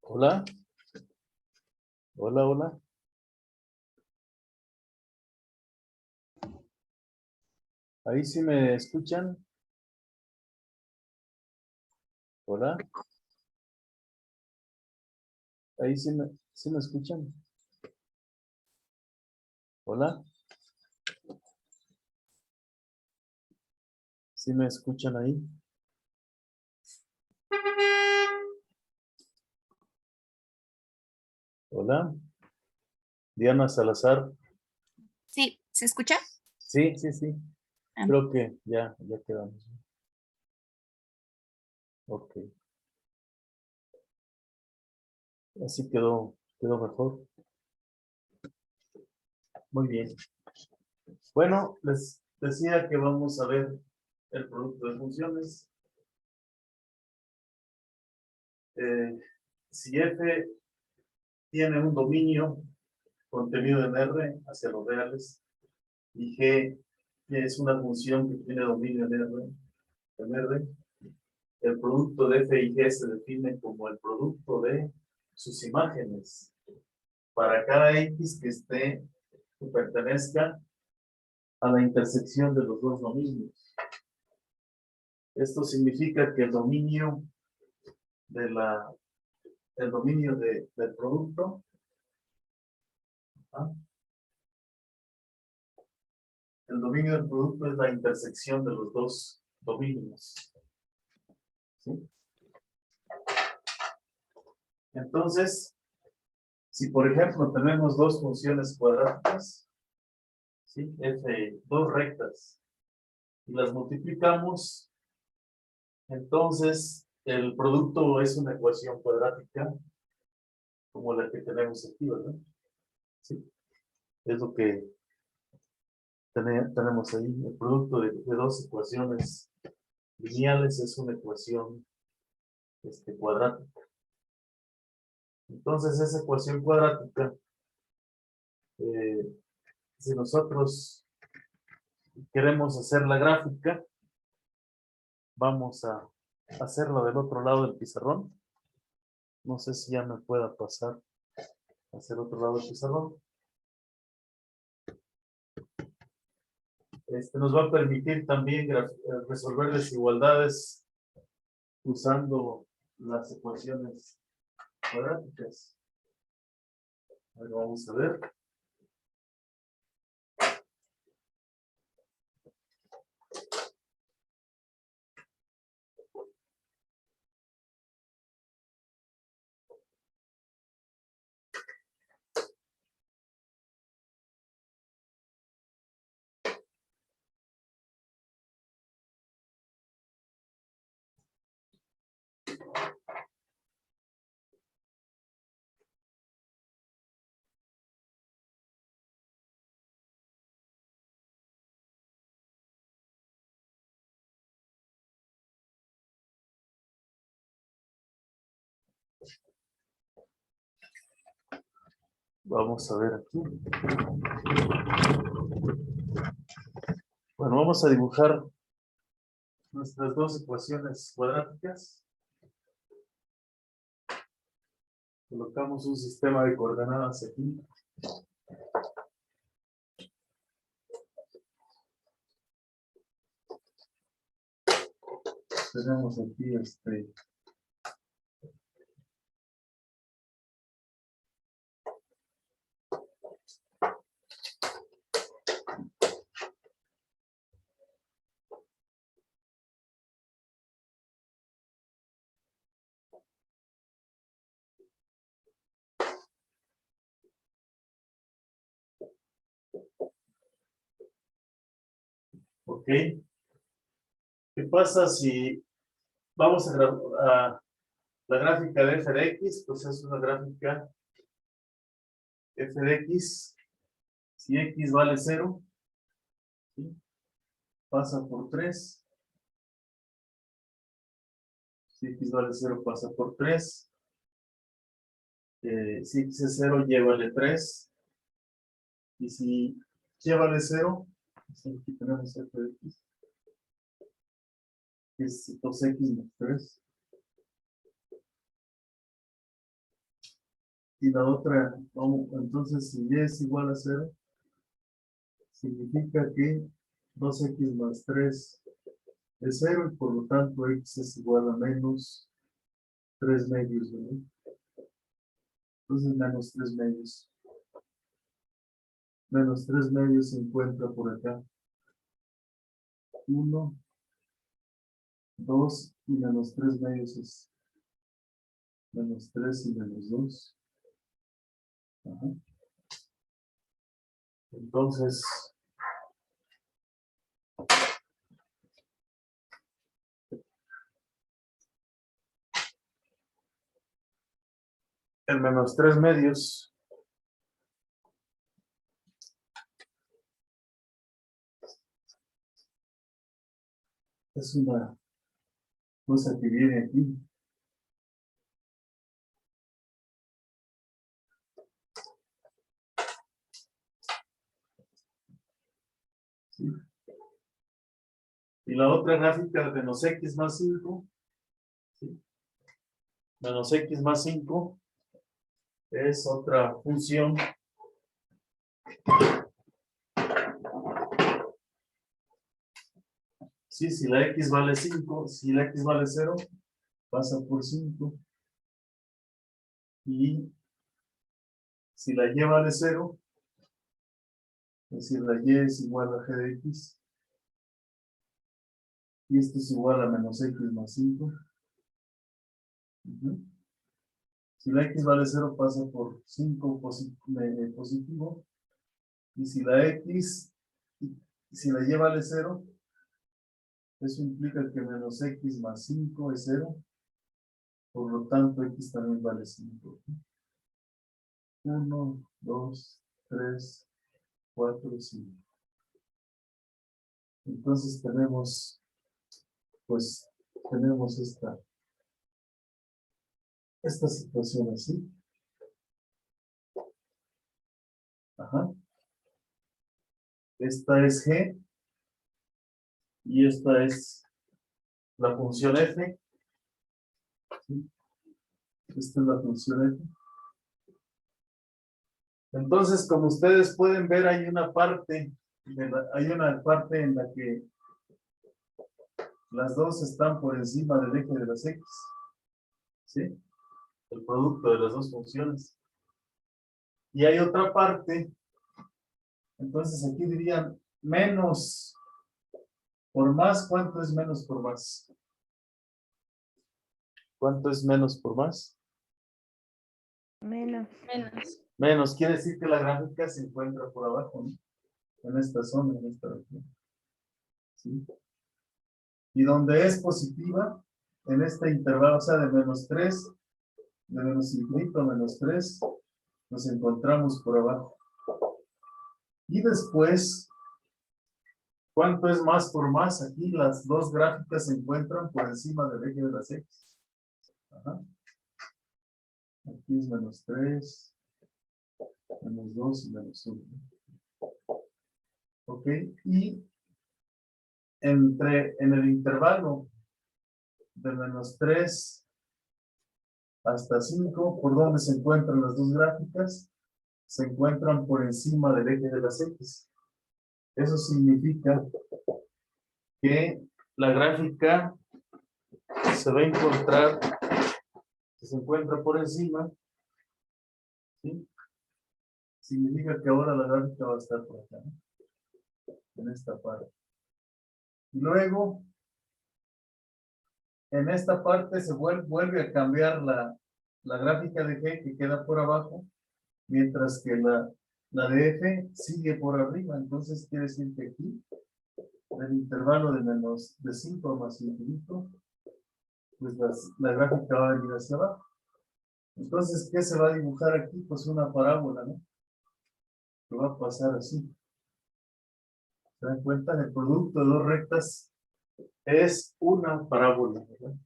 Hola, hola, hola. Ahí sí me escuchan. Hola. Ahí sí me escuchan. Hola. ¿Sí me escuchan ahí? Hola. Diana Salazar. Sí, ¿se escucha? Sí, sí, sí. Ah. Creo que ya quedamos. Ok. Así quedó mejor. Muy bien. Bueno, les decía que vamos a ver el producto de funciones. Si F tiene un dominio contenido en R hacia los reales y G es una función que tiene dominio en R, el producto de F y G se define como el producto de sus imágenes para cada X que pertenezca a la intersección de los dos dominios. Esto significa que el dominio del producto, ¿ah? El dominio del producto es la intersección de los dos dominios. ¿Sí? Entonces, si por ejemplo tenemos dos funciones cuadráticas, ¿sí? Dos rectas, y las multiplicamos, entonces el producto es una ecuación cuadrática como la que tenemos aquí, ¿verdad? ¿Sí? Es lo que tenemos ahí. El producto de dos ecuaciones lineales es una ecuación cuadrática. Entonces esa ecuación cuadrática, si nosotros queremos hacer la gráfica, vamos a hacerlo del otro lado del pizarrón. No sé si ya me pueda pasar a hacer otro lado del pizarrón. Nos va a permitir también resolver desigualdades usando las ecuaciones cuadráticas. Ahora vamos a ver. Vamos a ver aquí. Bueno, vamos a dibujar nuestras dos ecuaciones cuadráticas. Colocamos un sistema de coordenadas aquí. Tenemos aquí ¿ok? ¿Qué pasa si vamos a la gráfica de f de x? Pues es una gráfica f de x. Si x vale 0, ¿sí? Pasa por 3. Si x vale 0, pasa por 3. Si x es 0, llévale 3. Y si y vale 0, aquí tenemos f de x, que es 2x más 3. y la otra, entonces si y es igual a 0, significa que 2x más 3 es 0 y por lo tanto x es igual a menos 3 medios, ¿verdad? Entonces menos 3 medios. Menos 3 medios se encuentra por acá. 1, 2 y menos 3 medios es menos 3 y menos 2. Ajá. Entonces, el menos 3 medios es una cosa que viene aquí. ¿Sí? Y la otra gráfica de menos x más 5, ¿sí? Menos x más 5 es otra función sí, si la x vale 5, si la x vale 0, pasa por 5. Y si la y vale 0, es decir, la y es igual a g de x, y esto es igual a menos x más 5. Si la x vale 0, pasa por 5 positivo. Y si la x, si la y vale 0, eso implica que menos x más 5 es 0. Por lo tanto, x también vale 5. 1, 2, 3, 4, 5. Entonces tenemos, pues, tenemos esta situación así. Ajá. Esta es g y esta es la función f. ¿Sí? Esta es la función f. Entonces, como ustedes pueden ver, hay una parte en la que las dos están por encima del eje de las x. ¿Sí? El producto de las dos funciones. Y hay otra parte, entonces aquí dirían menos por más. ¿Cuánto es menos por más? ¿Cuánto es menos por más? Menos. Menos quiere decir que la gráfica se encuentra por abajo, ¿no? En esta zona, en esta región. ¿Sí? Y donde es positiva, en este intervalo, o sea, de menos 3, de menos infinito a menos 3, nos encontramos por abajo. Y después, ¿cuánto es más por más? Aquí las dos gráficas se encuentran por encima del eje de las x. Ajá. Aquí es menos 3, menos 2 y menos 1. Ok, y en el intervalo de menos 3 hasta 5, ¿por dónde se encuentran las dos gráficas? Se encuentran por encima del eje de las x. Eso significa que la gráfica se va a encontrar, si se encuentra por encima, ¿sí? Significa que ahora la gráfica va a estar por acá, ¿no? En esta parte. Y luego, en esta parte se vuelve a cambiar la gráfica de G que queda por abajo, mientras que la de F sigue por arriba. Entonces quiere decir que aquí, en el intervalo de 5 más infinito, pues la gráfica va a venir hacia abajo. Entonces, ¿qué se va a dibujar aquí? Pues una parábola, ¿no? Que va a pasar así. ¿Se dan cuenta? El producto de dos rectas es una parábola, ¿verdad?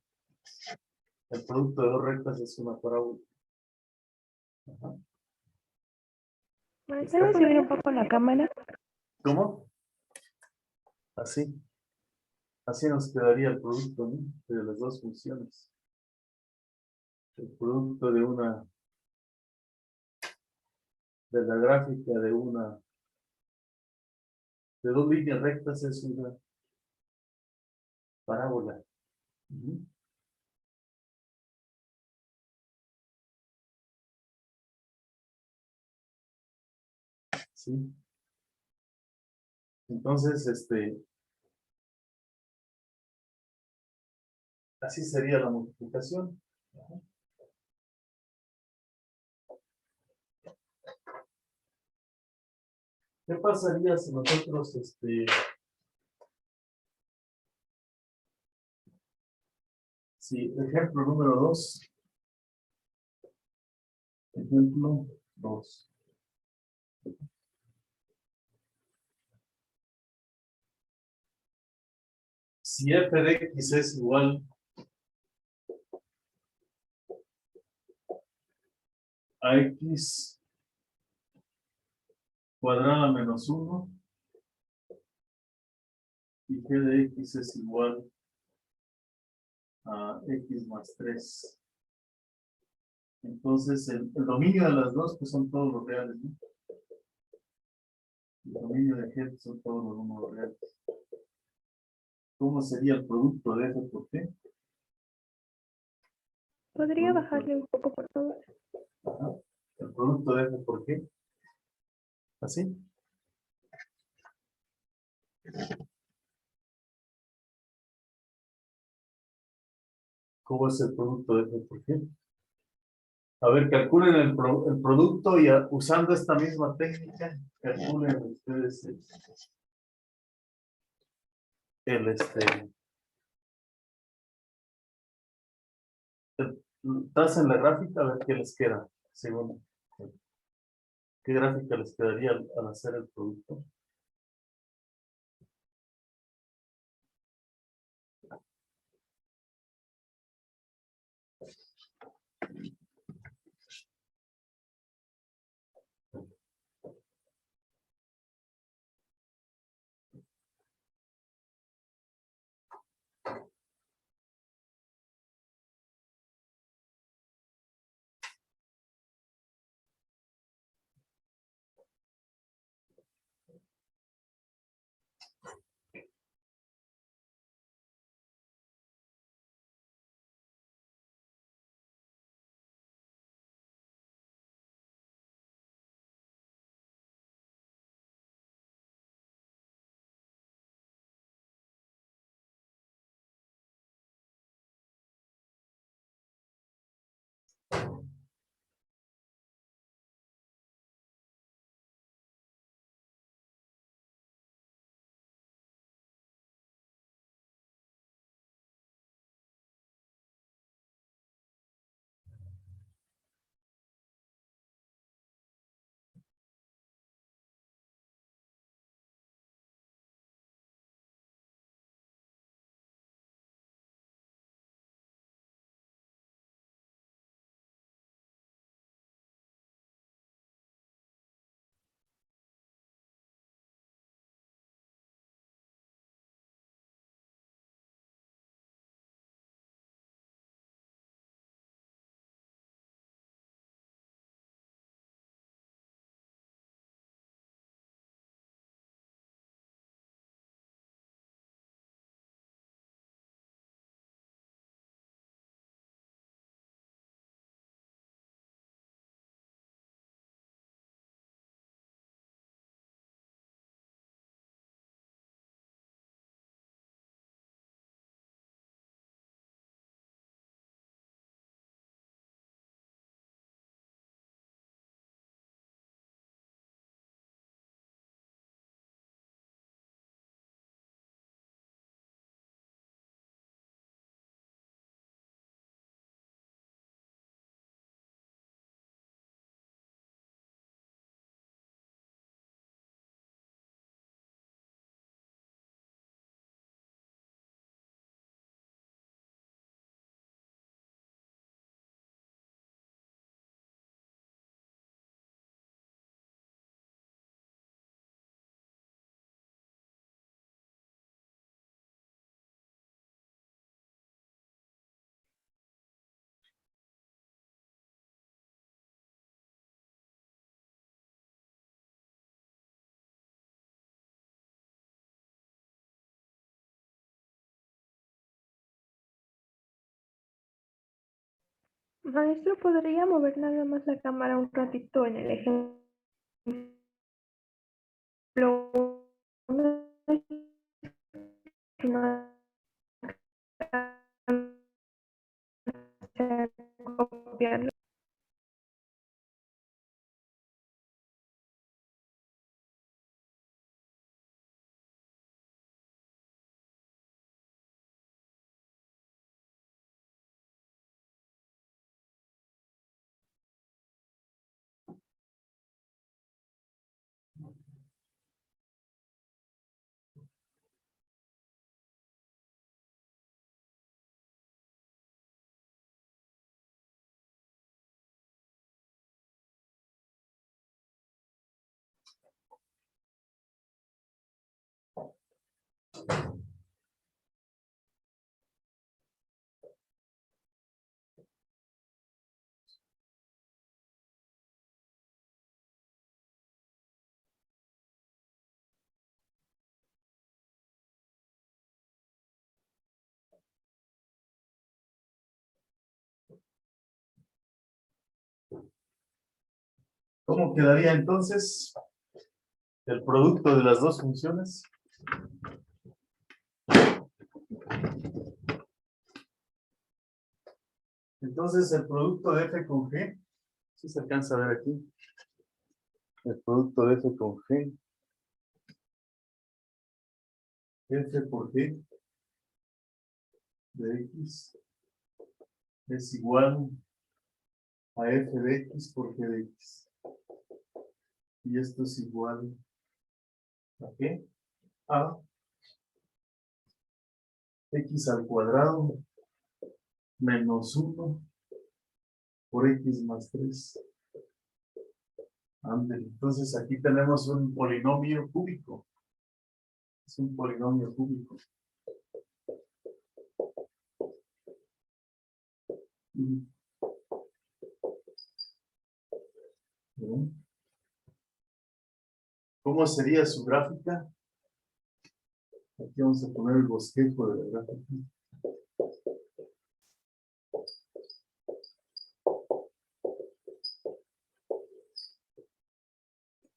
El producto de dos rectas es una parábola. Ajá. ¿Puedes subir un poco la cámara? ¿Cómo? Así. Así nos quedaría el producto, ¿no? De las dos funciones. El producto de una de la gráfica de dos líneas rectas es una parábola. Ujú. Sí. Entonces, así sería la multiplicación. Ajá. ¿Qué pasaría si nosotros, si, ejemplo número 2, ejemplo 2. Si f de x es igual a x cuadrada menos 1 y g de x es igual a x más 3. Entonces, el dominio de las dos pues, son todos los reales, ¿no? El dominio de g son todos los números reales. ¿Cómo sería el producto de f por g? ¿Podría bajarle un poco, por favor? Ajá. El producto de f por g. ¿Así? ¿Cómo es el producto de f por g? A ver, calculen el producto y usando esta misma técnica, calculen ustedes tracen la gráfica a ver qué les queda, según qué gráfica les quedaría al hacer el producto. Maestro, ¿podría mover nada más la cámara un ratito en el ejemplo? uno, si no alcanza a copiarlo? ¿Cómo quedaría entonces el producto de las dos funciones? Entonces el producto de f con g, si se alcanza a ver aquí, el producto de f con g, f por g de x es igual a f de x por g de x. Y esto es igual a qué? A x al cuadrado menos 1 por x más 3. Entonces aquí tenemos un polinomio cúbico. Es un polinomio cúbico. ¿Cómo sería su gráfica? Aquí vamos a poner el bosquejo de la gráfica.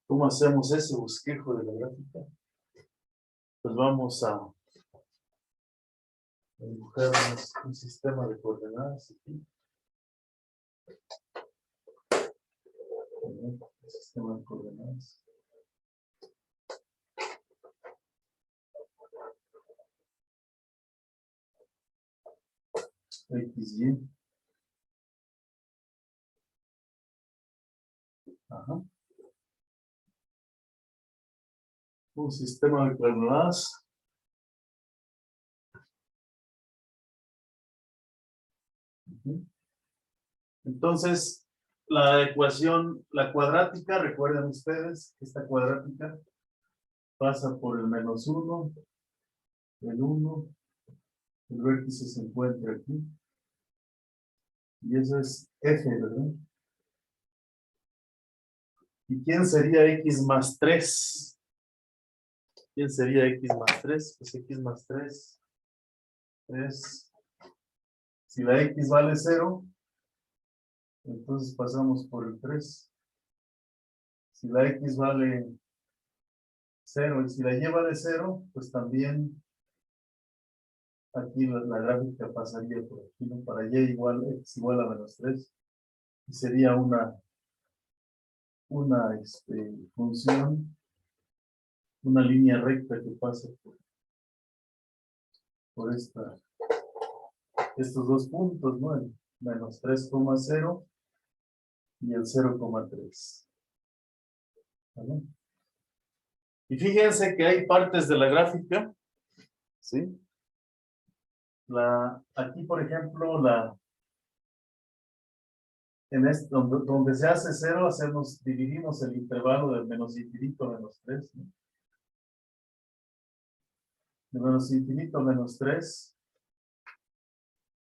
¿Cómo hacemos ese bosquejo de la gráfica? Pues vamos a dibujar un sistema de coordenadas aquí. Un sistema de coordenadas. X, Y. Ajá. Un sistema de coordenadas. Entonces, la ecuación, la cuadrática, recuerden ustedes, esta cuadrática pasa por el menos 1, el 1, el vértice se encuentra aquí. Y eso es f, ¿verdad? ¿Y quién sería x más 3? ¿Quién sería x más 3? Pues x más 3 es, si la x vale 0, entonces pasamos por el 3. Si la x vale 0 y si la y vale 0, pues también aquí la gráfica pasaría por aquí, ¿no? Para y igual, x igual a menos 3. Y sería una función, una línea recta que pasa por estos dos puntos, ¿no? El menos 3,0 y el 0,3. ¿Vale? Y fíjense que hay partes de la gráfica, ¿sí? Aquí, por ejemplo, donde se hace 0, dividimos el intervalo del menos infinito a menos 3, ¿no? De menos infinito a menos 3,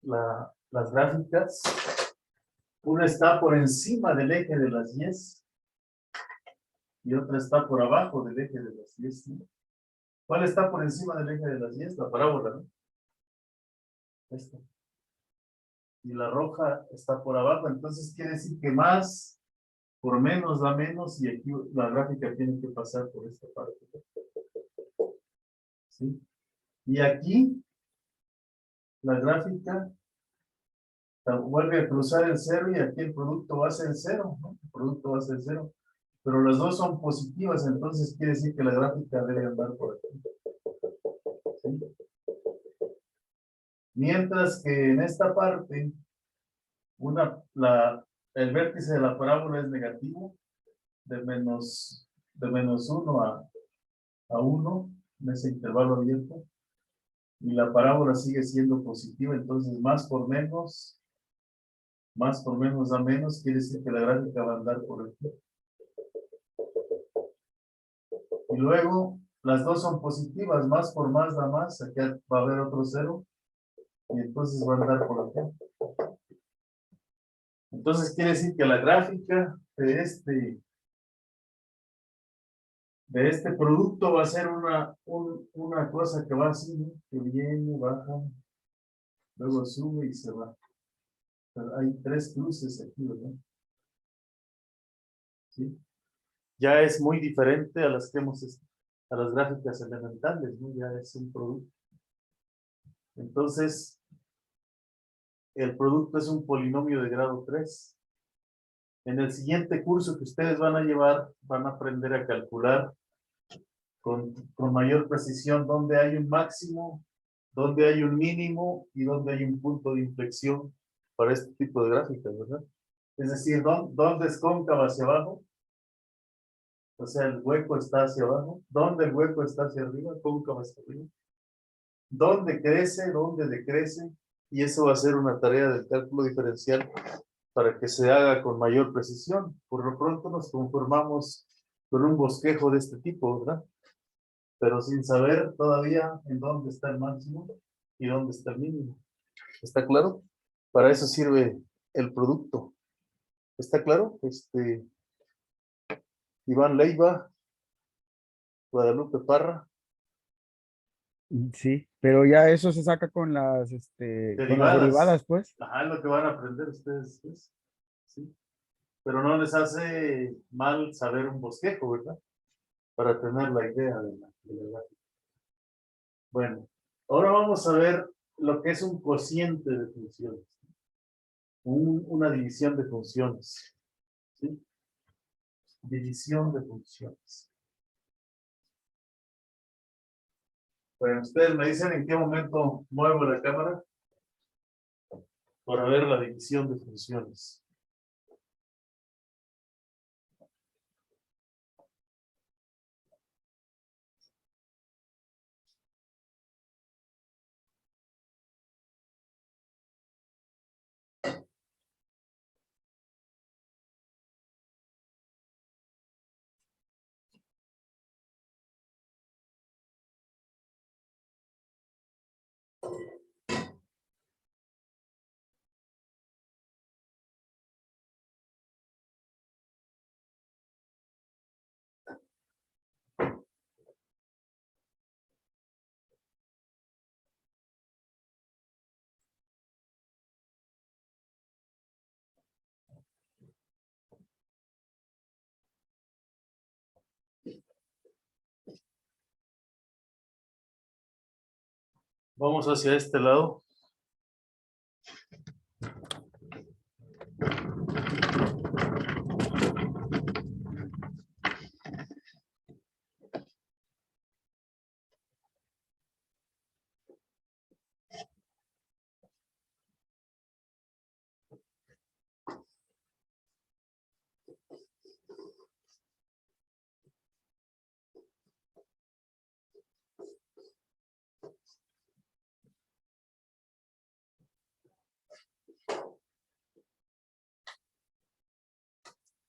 las gráficas, una está por encima del eje de las y y otra está por abajo del eje de las y, ¿no? ¿Cuál está por encima del eje de las y? La parábola, ¿no? Esta. y la roja está por abajo. Entonces quiere decir que más por menos da menos, y aquí la gráfica tiene que pasar por esta parte. ¿Sí? Y aquí la gráfica vuelve a cruzar el cero, y aquí el producto va a ser cero, ¿no? El producto va a ser cero. Pero las dos son positivas, entonces quiere decir que la gráfica debe andar por aquí. ¿Sí? Mientras que en esta parte, el vértice de la parábola es negativo, de menos 1 a 1, en ese intervalo abierto, y la parábola sigue siendo positiva. Entonces más por menos da menos, quiere decir que la gráfica va a andar por aquí. Y luego las dos son positivas, más por más da más, aquí va a haber otro cero, y entonces va a andar por acá. Entonces quiere decir que la gráfica de este producto va a ser una cosa que va así, ¿no? Que viene, baja, luego sube y se va. Pero hay tres cruces aquí, ¿verdad? ¿Sí? Ya es muy diferente a las gráficas elementales, ¿no? Ya es un producto. Entonces, el producto es un polinomio de grado 3. En el siguiente curso que ustedes van a llevar, van a aprender a calcular con mayor precisión dónde hay un máximo, dónde hay un mínimo y dónde hay un punto de inflexión para este tipo de gráficas, ¿verdad? Es decir, dónde es cóncava hacia abajo, o sea, el hueco está hacia abajo, dónde el hueco está hacia arriba, cóncava hacia arriba, dónde crece, dónde decrece, y eso va a ser una tarea del cálculo diferencial para que se haga con mayor precisión. Por lo pronto nos conformamos con un bosquejo de este tipo, ¿verdad? Pero sin saber todavía en dónde está el máximo y dónde está el mínimo. ¿Está claro? Para eso sirve el producto. ¿Está claro? Iván Leiva, Guadalupe Parra. Sí, pero ya eso se saca con las derivadas, pues. Ajá, lo que van a aprender ustedes, pues. Sí. Pero no les hace mal saber un bosquejo, ¿verdad? Para tener la idea de la gráfica. Bueno, ahora vamos a ver lo que es un cociente de funciones. Una división de funciones. ¿Sí? División de funciones. Bueno, ustedes me dicen en qué momento muevo la cámara para ver la división de funciones. Vamos hacia este lado.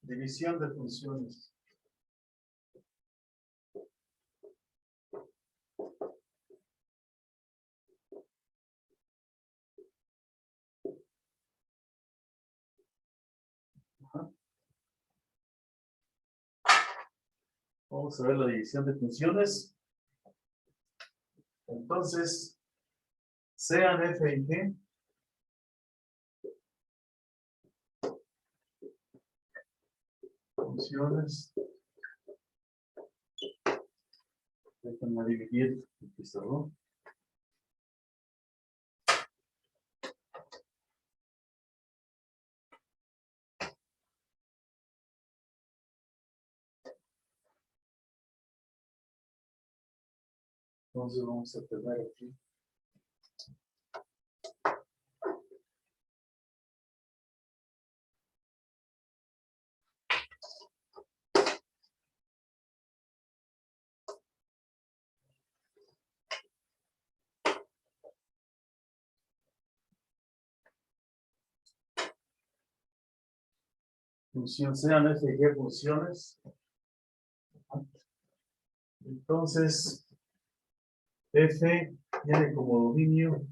División de funciones. Ajá. Vamos a ver la división de funciones. Entonces, sean f y g, funciones. Déjenme dividir el pizarrón. Entonces vamos a tener aquí. Función sean F y G funciones. Entonces, F tiene como dominio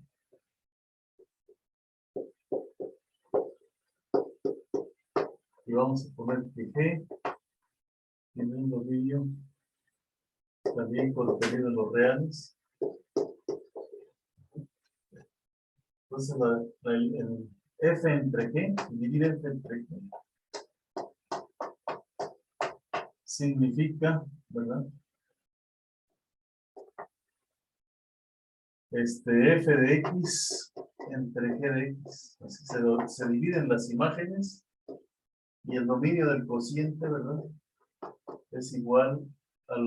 y vamos a poner que G tiene un dominio también contenido en los reales. Entonces, el F entre G, dividir F entre G, significa, ¿verdad? F de X entre G de X. Así se dividen las imágenes y el dominio del cociente, ¿verdad? Es igual a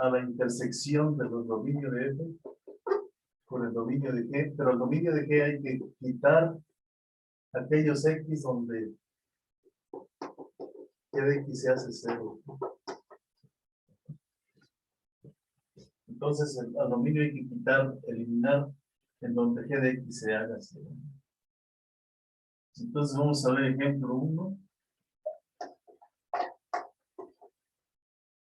la intersección de los dominios de F con el dominio de G, pero el dominio de G hay que quitar aquellos X donde G de X se hace 0. Entonces, al dominio hay que quitar, eliminar en donde G de X se haga 0. Entonces, vamos a ver ejemplo 1.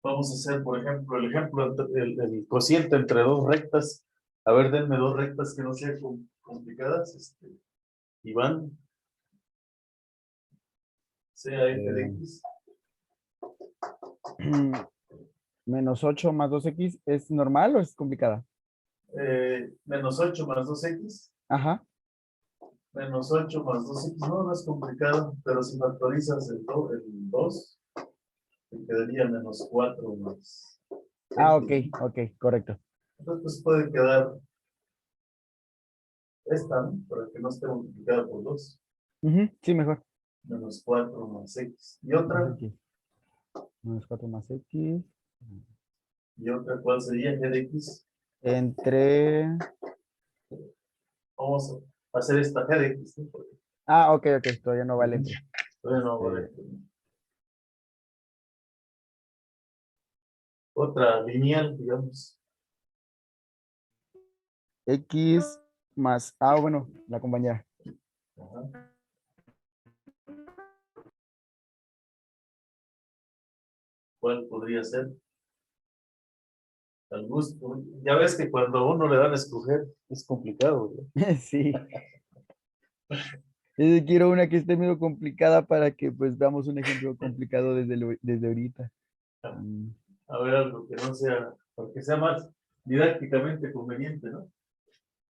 Vamos a hacer, por ejemplo, el ejemplo, el cociente entre dos rectas. A ver, denme dos rectas que no sean complicadas. Iván. Sea F de X. Menos 8 más 2x, ¿es normal o es complicada? Menos 8 más 2x. Ajá. Menos 8 más 2x. No es complicado, pero si factorizas el 2, te quedaría menos 4 más. Ah, X. ok, correcto. Entonces, pues puede quedar esta, ¿no? Para que no esté multiplicada por 2. Sí, mejor. Menos 4 más X. Y otra. X. Menos 4 más X. ¿Y otra cuál sería? G de X. Entre... Vamos a hacer esta G de X, ¿no? Porque Ah, ok, todavía no vale entre. todavía no vale. Otra lineal, digamos. X más... bueno, la compañera. Ajá. ¿Cuál podría ser? Al gusto. Ya ves que cuando a uno le dan a escoger es complicado, ¿no? Sí. Quiero una que esté medio complicada para que pues veamos un ejemplo complicado desde ahorita. A ver, algo que no sea, porque sea más didácticamente conveniente, ¿no?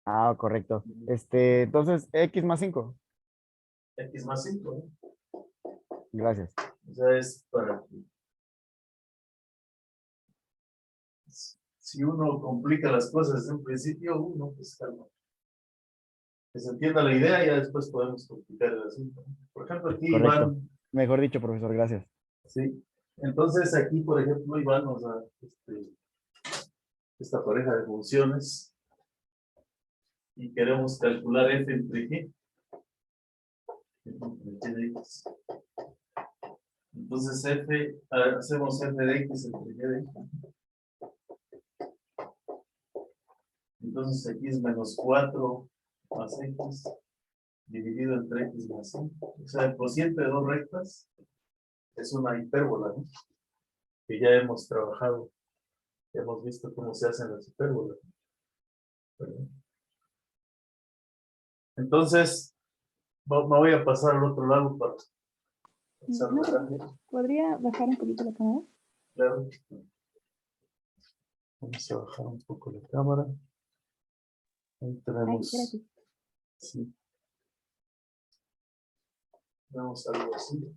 Ah, correcto. Entonces, X más 5. X más 5, ¿no? Gracias. O sea, es para que si uno complica las cosas desde un principio, uno pues calma. Que se entienda la idea y ya después podemos complicar el asunto. Por ejemplo, aquí Correcto. Iván. Mejor dicho, profesor, gracias. Sí. Entonces aquí, por ejemplo, Iván nos da esta pareja de funciones y queremos calcular F entre G. Entre G de X. Entonces hacemos F de X entre G de X. Entonces aquí es menos 4 más X dividido entre X más 5. O sea, el cociente de dos rectas es una hipérbola, ¿no? Que ya hemos trabajado. Hemos visto cómo se hacen las hipérbolas. ¿Verdad? Entonces, me voy a pasar al otro lado para ¿Podría bajar un poquito la cámara? Claro. Vamos a bajar un poco la cámara. Ahí tenemos. Gracias. Sí. Tenemos algo así.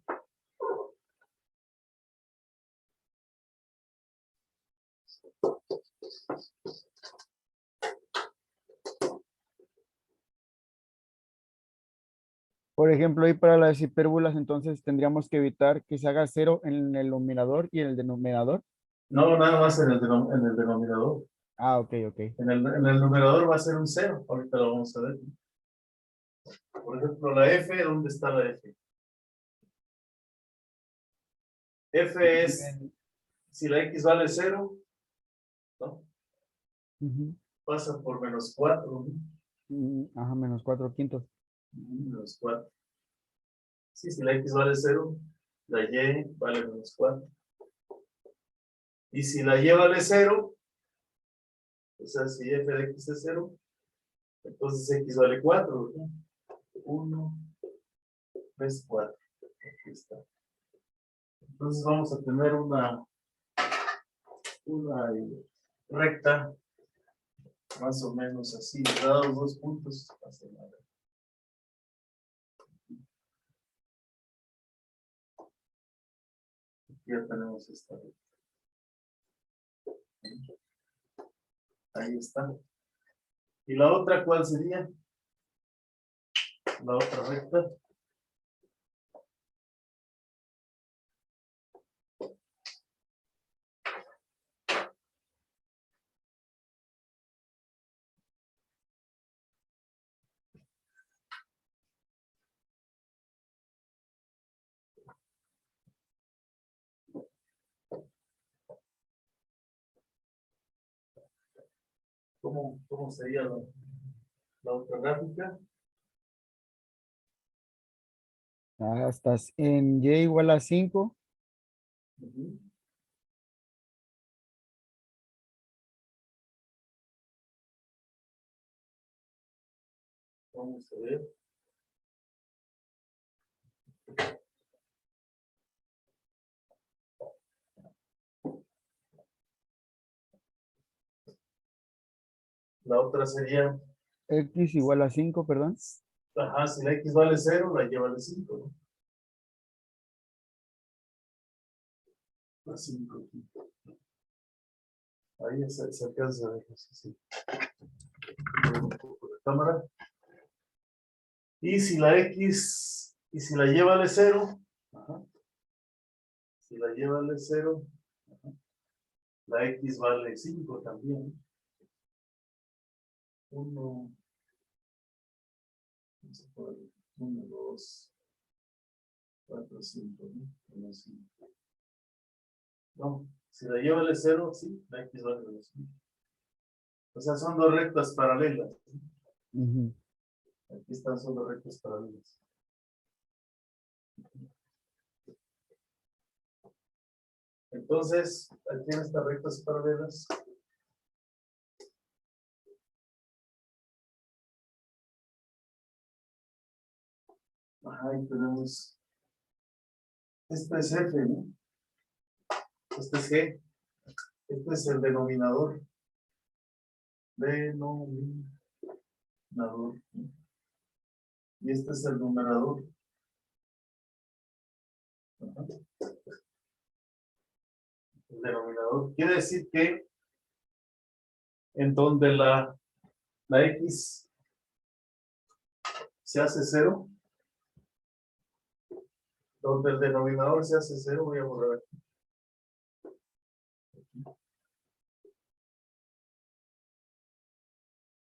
Por ejemplo, ahí para las hipérbolas, entonces tendríamos que evitar que se haga cero en el numerador y en el denominador. No, nada más en en el denominador. Ah, ok, ok. En el numerador va a ser un cero. Ahorita lo vamos a ver. Por ejemplo, la F, ¿dónde está la F? F es, si la X vale cero, ¿no? Ujú. Pasa por menos 4, Ajá, menos 4/5. menos 4. Sí, si la X vale cero, la Y vale menos 4. Y si la Y vale cero, o sea, si F de X es cero, entonces X vale 4, ¿verdad? 1, 3, 4. Aquí está. Entonces vamos a tener una recta más o menos así, dados 2 puntos. Hacia la recta. Aquí ya tenemos esta recta. Ahí está. ¿Y la otra cuál sería? La otra recta. ¿Cómo sería la otra gráfica? Estás en Y igual a 5. Ujú. Vamos a ver. La otra sería, X igual a 5, perdón. ajá, si la X vale 0, la Y vale 5, ¿no? La 5 aquí. Ahí se alcanza a ver, sí. Un poco de cámara. Y si la X, y si la Y vale 0, ajá, si la Y vale 0, ajá, la X vale 5 también. 1, 2, 4, 5, ¿no? 1, 5. No, si la Y vale 0, sí, la X vale 5. O sea, son dos rectas paralelas. Ujú. Aquí están solo rectas paralelas. Entonces, aquí en estas rectas paralelas, ajá, ahí tenemos, este es F, ¿no? Este es G, este es el denominador. Denominador. ¿No? Y este es el numerador. Ajá. El denominador. Quiere decir que en donde la X se hace 0, donde el denominador se hace 0, voy a borrar aquí.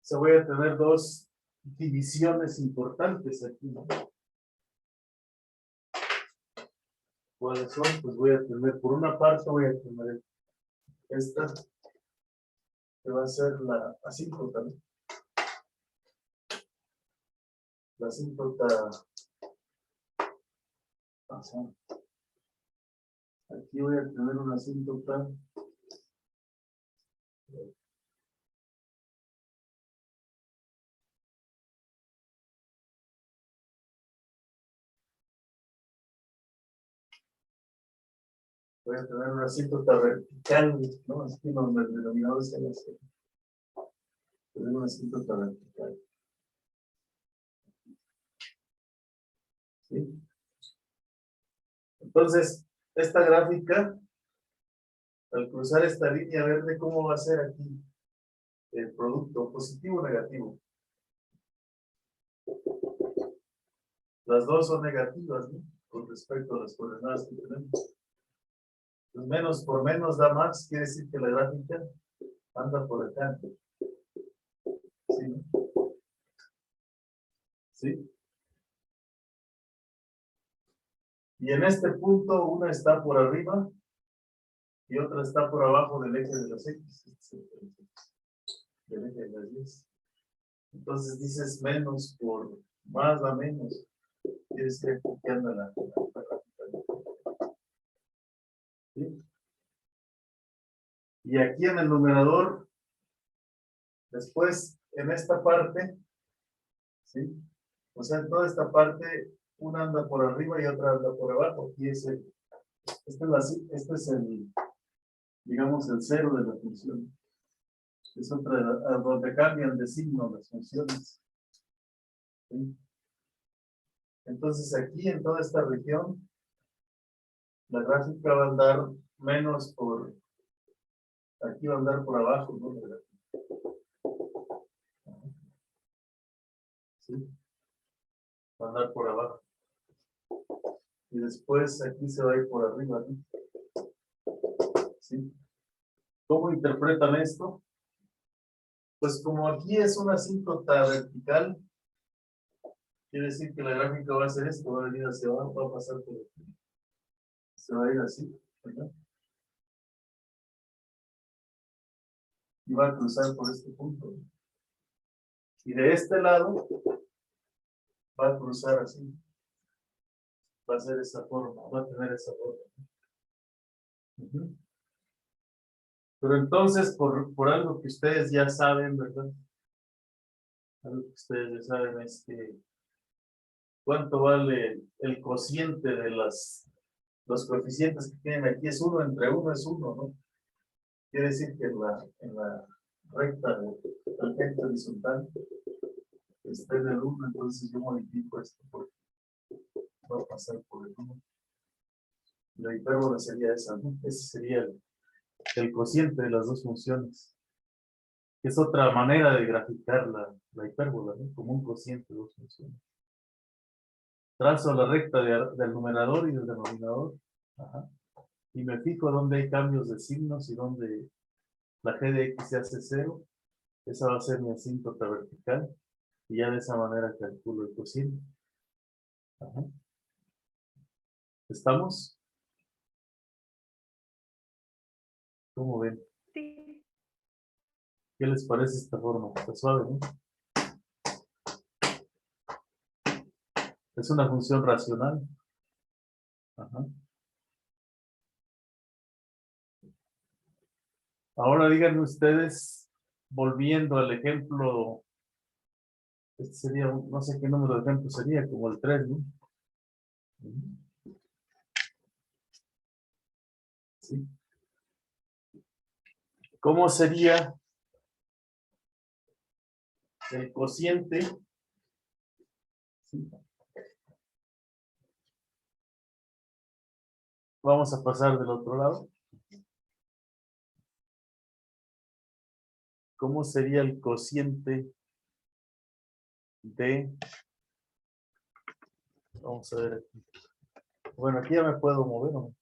Se voy a tener dos divisiones importantes aquí, ¿no? ¿Cuáles son? Pues voy a tener, por una parte voy a tener esta, que va a ser la asíntota, ¿no? La asíntota, ajá. Aquí voy a tener una asíntota. Voy a tener una asíntota vertical, ¿no? Aquí donde el denominador se la hace. Tener una asíntota vertical. ¿Sí? Entonces, esta gráfica Al cruzar esta línea verde, ¿cómo va a ser aquí el producto? ¿Positivo o negativo? Las dos son negativas, ¿no? Con respecto a las coordenadas que tenemos. Pues menos por menos da más, quiere decir que la gráfica anda por acá. ¿Sí? ¿No? ¿Sí? Y en este punto una está por arriba y otra está por abajo del eje de las X. Del eje de las Y. Entonces dices menos por más da menos. Quiere decir que anda la gráfica. ¿Sí? Y aquí en el numerador, después en esta parte, ¿sí? O sea, en toda esta parte, una anda por arriba y otra anda por abajo. Y este es el, digamos, el cero de la función. Es otra a donde cambian de signo las funciones. ¿Sí? Entonces aquí en toda esta región, la gráfica va a andar menos por, aquí va a andar por abajo, ¿no? ¿Sí? Va a andar por abajo. Y después aquí se va a ir por arriba, ¿no? ¿Sí? ¿Cómo interpretan esto? Pues como aquí es una asíntota vertical, quiere decir que la gráfica va a hacer esto, va a venir hacia abajo, va a pasar por aquí. Se va a ir así, ¿verdad? Y va a cruzar por este punto. Y de este lado va a cruzar así. Va a ser esa forma, va a tener esa forma. Ujú. Pero entonces, por algo que ustedes ya saben, ¿verdad? Algo que ustedes ya saben es que cuánto vale el cociente de los coeficientes que tienen aquí es 1 entre 1 es 1, ¿no? Quiere decir que en la recta de tangente horizontal está en el 1, entonces yo modifico esto porque va a pasar por el 1. La hipérbola sería esa, ¿no? Ese sería el cociente de las dos funciones. Es otra manera de graficar la hipérbola, ¿no? Como un cociente de dos funciones. Trazo la recta del numerador y del denominador. Ajá. Y me fijo dónde hay cambios de signos y dónde la g de x se hace 0. Esa va a ser mi asíntota vertical. Y ya de esa manera calculo el cociente. Ajá. ¿Estamos? ¿Cómo ven? Sí. ¿Qué les parece esta forma? Está suave, ¿no? Es una función racional. Ajá. Ahora díganme ustedes, volviendo al ejemplo, este sería, no sé qué número de ejemplo sería, como el 3, ¿no? ¿Sí? ¿Cómo sería el cociente? ¿Sí? Vamos a pasar del otro lado. ¿Cómo sería el cociente de... Vamos a ver aquí. Bueno, aquí ya me puedo mover, ¿no?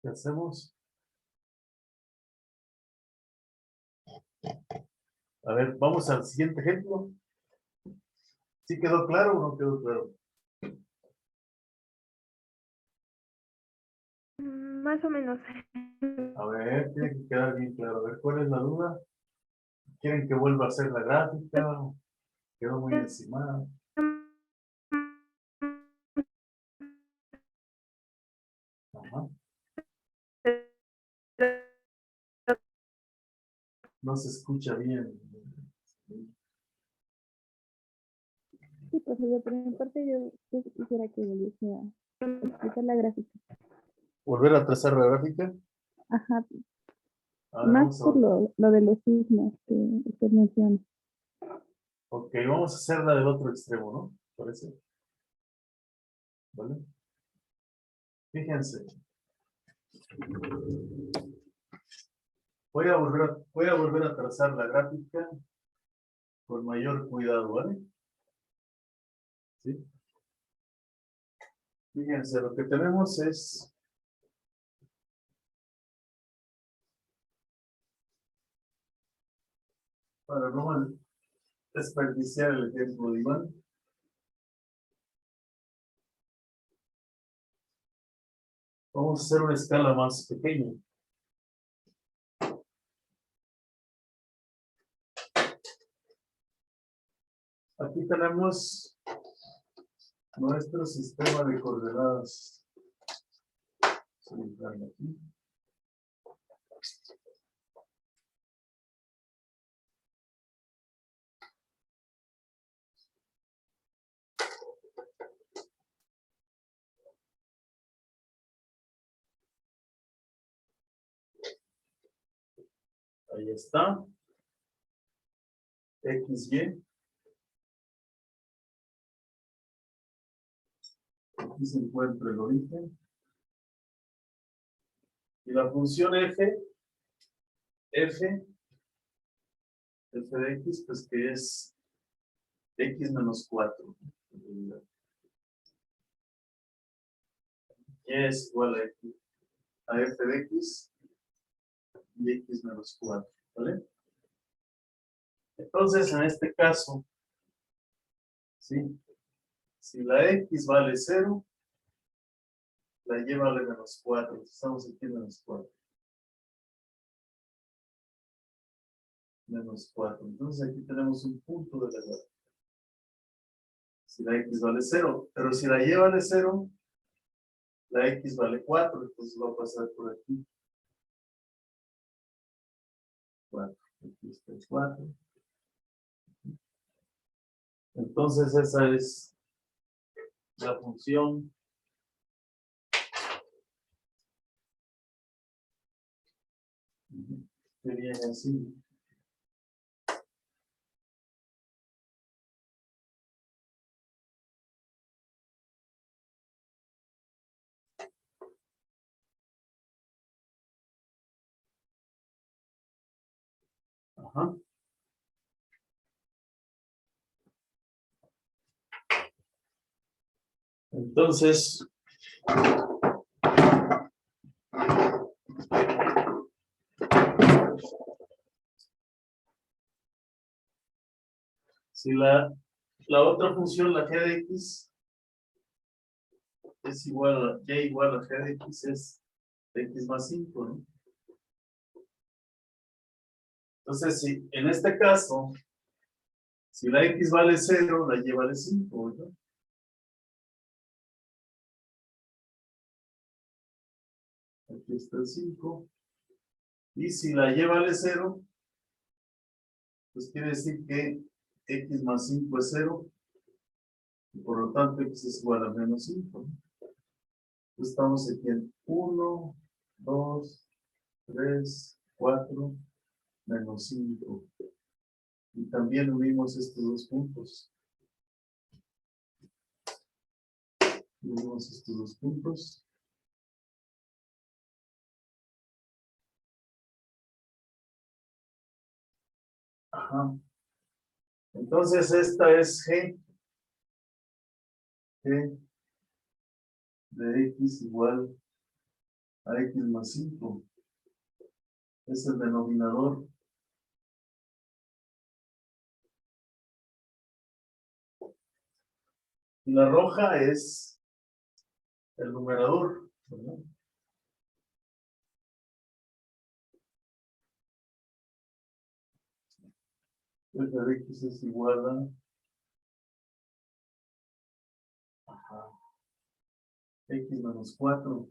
¿Qué hacemos? A ver, vamos al siguiente ejemplo. ¿Sí quedó claro o no quedó claro? Más o menos. A ver, tiene que quedar bien claro. A ver, ¿cuál es la duda? ¿Quieren que vuelva a hacer la gráfica? Quedó muy encimada. Ajá. No se escucha bien. Sí, profesor, por mi parte yo quisiera que volviese a explicar la gráfica. ¿Volver a trazar la gráfica? Ajá, A ver, más vamos a por ver. lo de los signos que usted menciona. Ok, vamos a hacerla del otro extremo, ¿no? ¿Parece? ¿Vale? Fíjense. Voy a volver a trazar la gráfica con mayor cuidado, ¿vale? ¿Sí? Fíjense, lo que tenemos es para no desperdiciar el ejemplo de Iván. Vamos a hacer una escala más pequeña. Aquí tenemos nuestro sistema de coordenadas. Aquí. Ahí está. XY. Aquí se encuentra el origen. Y la función f de x, pues que es x menos 4. Y es igual a f de x y x menos 4. ¿Vale? Entonces, en este caso, ¿sí? Si la x vale 0, la y vale menos 4. Estamos aquí en menos 4. Menos 4. Entonces aquí tenemos un punto de la gráfica. Si la x vale 0, pero si la y vale 0, la x vale 4, entonces va a pasar por aquí. 4. Aquí está el 4. Entonces esa es la función que viene así. Ajá. Entonces, si la otra función, la g de x, es igual a y igual a g de x, es x más 5, ¿no? Entonces, si en este caso, si la x vale 0, la y vale 5, ¿no? Aquí está el 5. Y si la y vale 0, pues quiere decir que x más 5 es 0. Y por lo tanto, x es igual a menos 5. Entonces estamos aquí en 1, 2, 3, 4, menos 5. Y también unimos estos dos puntos. Unimos estos dos puntos. Ajá. Entonces esta es G de x igual a x más 5. Es el denominador. Y la roja es el numerador, ¿verdad? F de x es igual a x menos 4.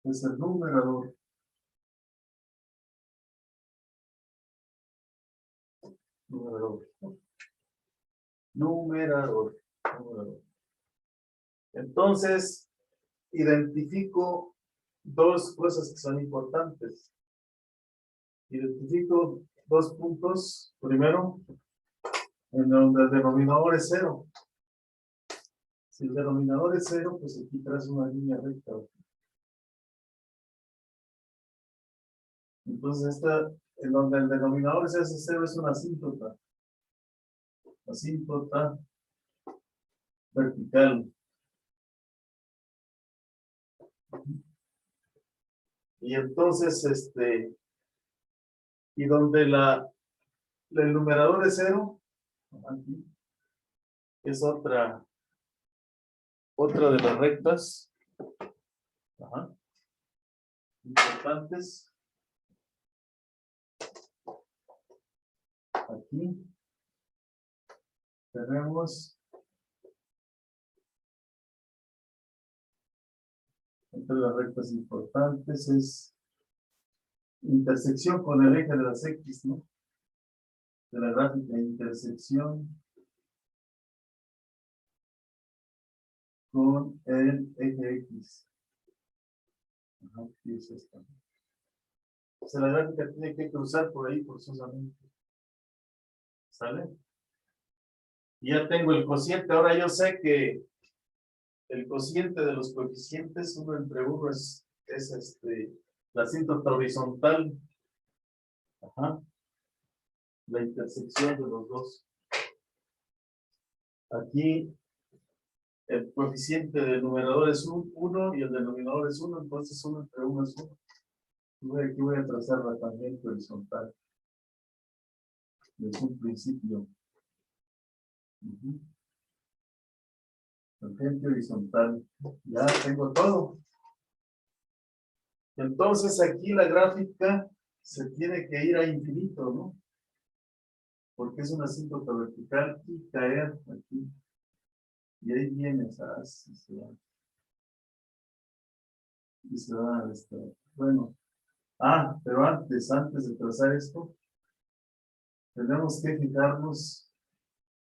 Es el numerador. Numerador. Entonces, identifico dos cosas que son importantes. Identifico dos puntos. Primero, en donde el denominador es 0. Si el denominador es 0, pues aquí traes una línea recta. Entonces, esta, en donde el denominador es ese 0, es una asíntota. Asíntota vertical. Y entonces, y donde el numerador es 0, aquí, es otra de las rectas importantes. Aquí tenemos entre las rectas importantes es intersección con el eje de las X, ¿no? De la gráfica, intersección con el eje X. Aquí es esta. O sea, la gráfica tiene que cruzar por ahí forzosamente. ¿Sale? Y ya tengo el cociente. Ahora yo sé que el cociente de los coeficientes, 1 entre 1 es la asíntota horizontal. La intersección de los dos. Aquí el coeficiente del numerador es 1 y el denominador es 1, entonces 1 entre 1 es 1. Aquí voy a trazar la tangente horizontal. Desde un principio. Tangente horizontal. Ya tengo todo. Entonces aquí la gráfica se tiene que ir a infinito, ¿no? Porque es una asíntota vertical y caer aquí. Y ahí viene esa y se va a estar. Bueno. Pero antes de trazar esto, tenemos que fijarnos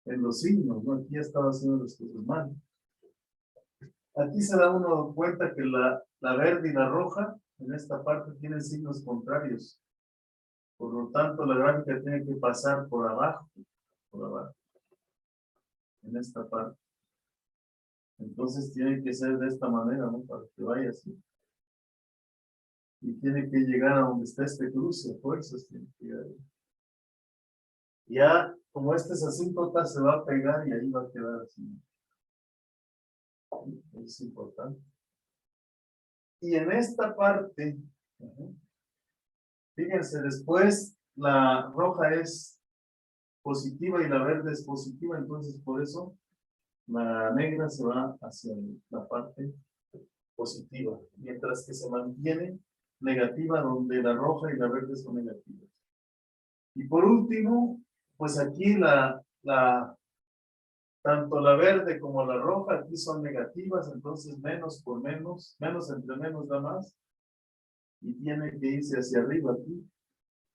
en los signos, ¿no? Aquí ya estaba haciendo las cosas mal. Aquí se da uno cuenta que la verde y la roja en esta parte tienen signos contrarios. Por lo tanto, la gráfica tiene que pasar por abajo, en esta parte. Entonces tiene que ser de esta manera, ¿no? Para que vaya así. Y tiene que llegar a donde está este cruce, fuerzas tiene que llegar ahí. Ya, como este es asíntota, se va a pegar y ahí va a quedar así. Es importante. Y en esta parte, fíjense, después la roja es positiva y la verde es positiva, entonces por eso la negra se va hacia la parte positiva, mientras que se mantiene negativa donde la roja y la verde son negativas. Y por último, pues aquí tanto la verde como la roja aquí son negativas, entonces menos por menos, menos entre menos da más, y tiene que irse hacia arriba aquí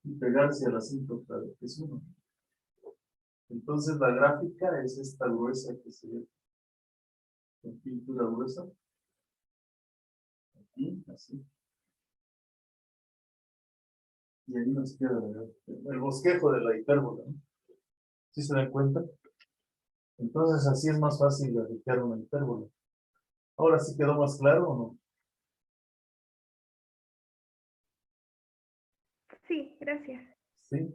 y pegarse a la asíntota que es 1. Entonces la gráfica es esta gruesa que se ve en pintura gruesa. Aquí, así. Y ahí nos queda el bosquejo de la hipérbola, ¿no? ¿Sí se dan cuenta? Entonces así es más fácil de aplicar una hipérbola. Ahora sí quedó más claro o no. Sí, gracias. Sí.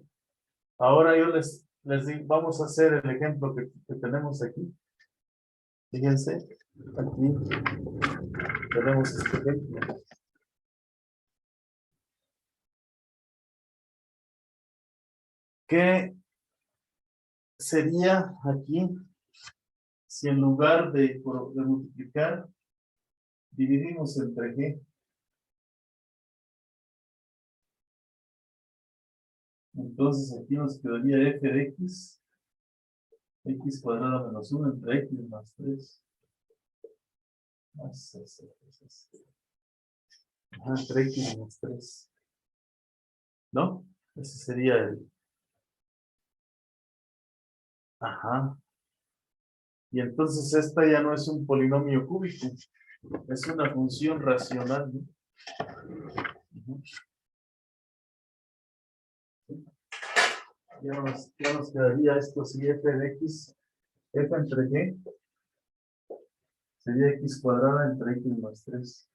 Ahora yo les digo, vamos a hacer el ejemplo que tenemos aquí. Fíjense, aquí tenemos este ejemplo. ¿Qué sería aquí si en lugar de multiplicar, dividimos entre G? Entonces aquí nos quedaría f de x cuadrada menos 1 entre x más 3. Entre x más 3. ¿No? Ese sería el... Ajá. Y entonces esta ya no es un polinomio cúbico, es una función racional, ¿no? Ujú. Ya nos quedaría esto, si f de x, f entre g, sería x cuadrada entre x más 3.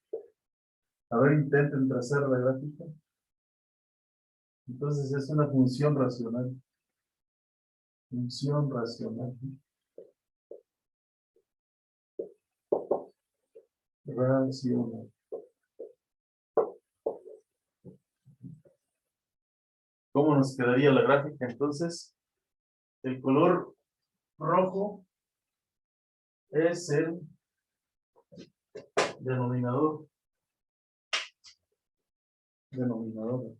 A ver, intenten trazar la gráfica. Entonces es una función racional. Función racional. Racional. ¿Cómo nos quedaría la gráfica entonces? El color rojo es el denominador. Denominador.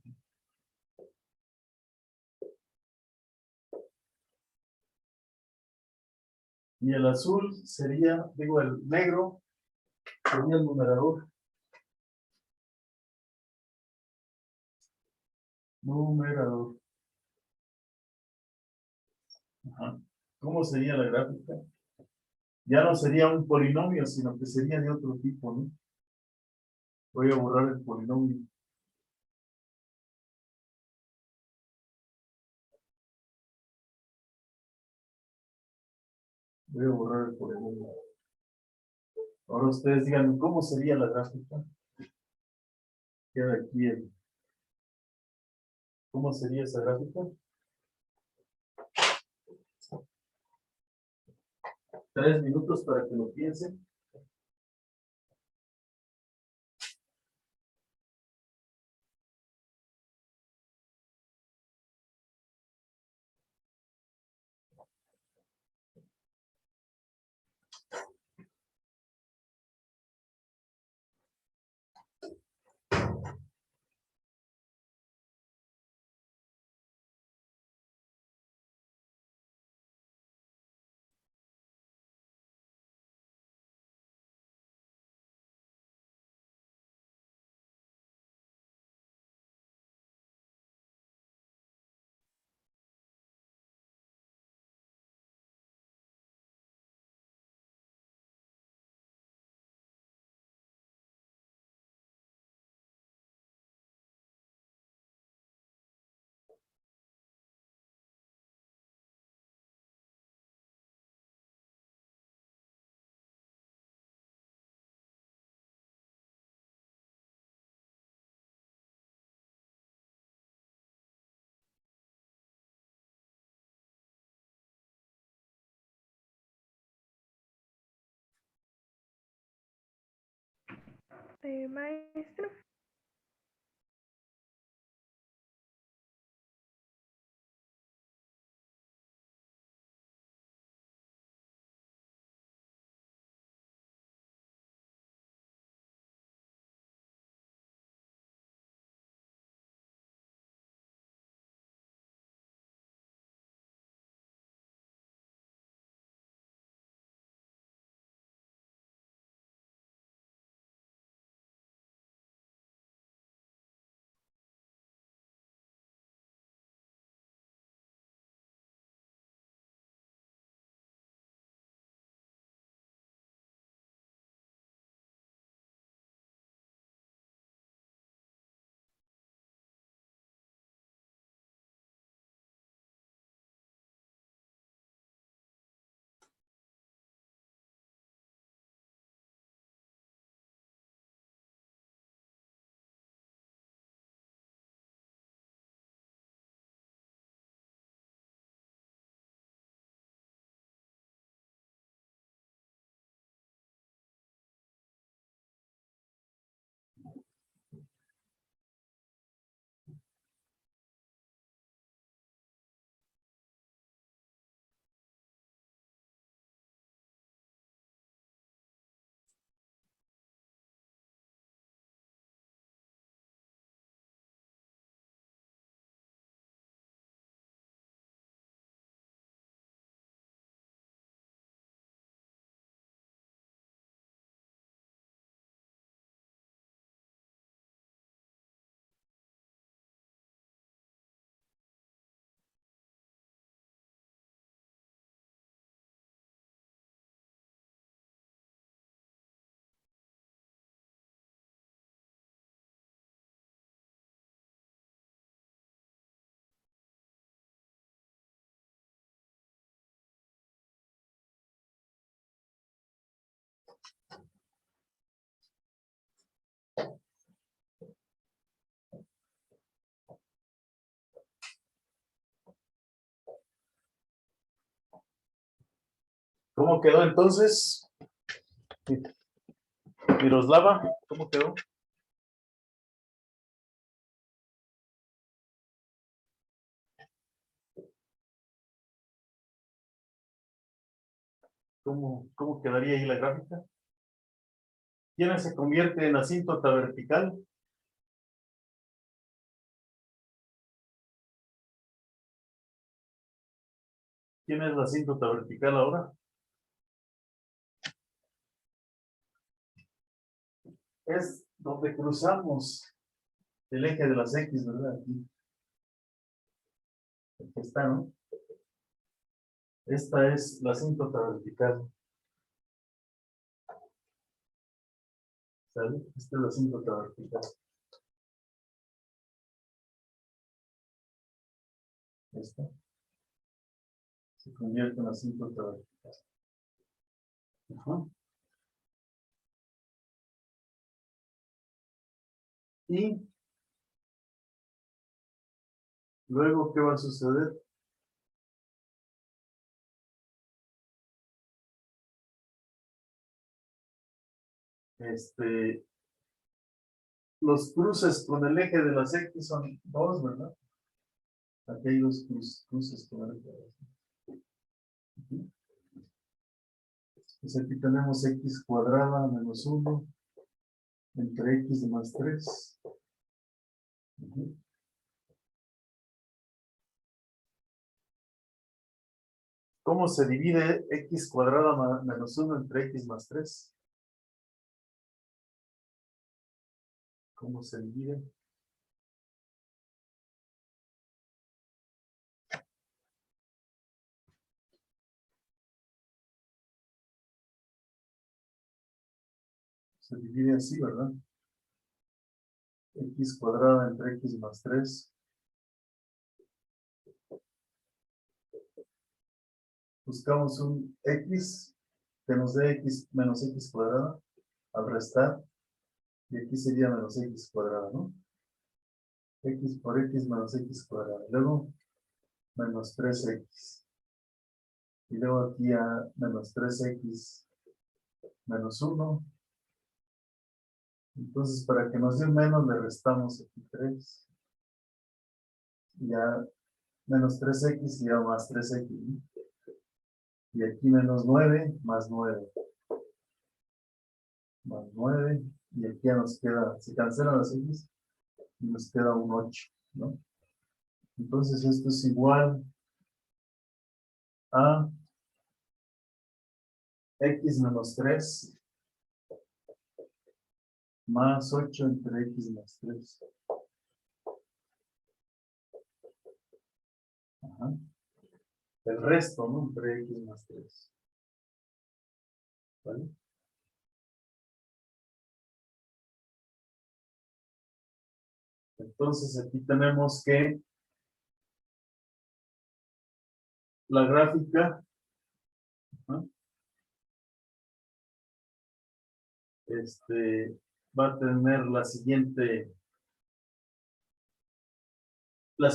Y el azul sería, digo, el negro sería el numerador. Numerador. Ajá. ¿Cómo sería la gráfica? Ya no sería un polinomio, sino que sería de otro tipo, ¿no? Voy a borrar el polinomio. Voy a borrar el polinomio. Ahora ustedes digan, ¿cómo sería la gráfica? Queda aquí el... ¿Cómo sería esa gráfica? 3 minutos para que lo piensen. Maestro. ¿Cómo quedó entonces? Miroslava, ¿cómo quedó? ¿Cómo quedaría ahí la gráfica? ¿Quién se convierte en asíntota vertical? ¿Quién es la asíntota vertical ahora? Es donde cruzamos el eje de las X, ¿verdad? Aquí. Aquí está, ¿no? Esta es la asíntota vertical. ¿Sale? Esta es la asíntota vertical. Esta se convierte en asíntota vertical. Ajá. Y luego, ¿qué va a suceder? Los cruces con el eje de las X son 2, ¿verdad? Aquí hay dos cruces con el eje de las X. Pues aquí tenemos X cuadrada menos 1 entre X más 3. ¿Cómo se divide X cuadrada menos 1 entre X más 3? ¿Cómo se divide? Se divide así, ¿verdad? X cuadrada entre X más 3. Buscamos un X que nos dé X menos X cuadrada al restar. Y aquí sería menos X cuadrada, ¿no? X por X menos X cuadrada. Luego, menos 3X. Y luego aquí a menos 3X menos 1. Entonces, para que nos dé un menos, le restamos aquí 3. Y ya menos 3X y ya más 3X. ¿No? Y aquí menos 9 más 9. Más 9. Y aquí ya nos queda, se cancelan las X y nos queda un 8, ¿no? Entonces esto es igual a X menos 3 más 8 entre X más 3. Ajá. El resto, ¿no? Entre X más 3. ¿Vale? Entonces aquí tenemos que la gráfica, ¿no? Va a tener la siguiente, una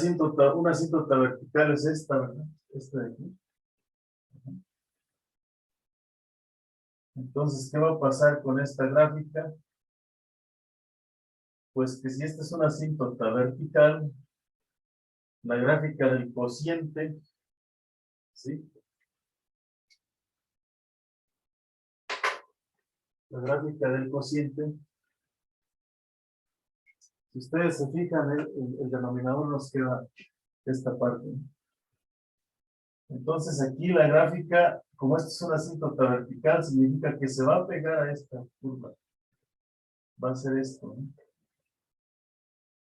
asíntota vertical es esta, ¿verdad? Esta de aquí. Entonces, ¿qué va a pasar con esta gráfica? Pues que si esta es una asíntota vertical, la gráfica del cociente, ¿sí? La gráfica del cociente, si ustedes se fijan, el denominador nos queda esta parte. Entonces aquí la gráfica, como esta es una asíntota vertical, significa que se va a pegar a esta curva. Va a ser esto, ¿no?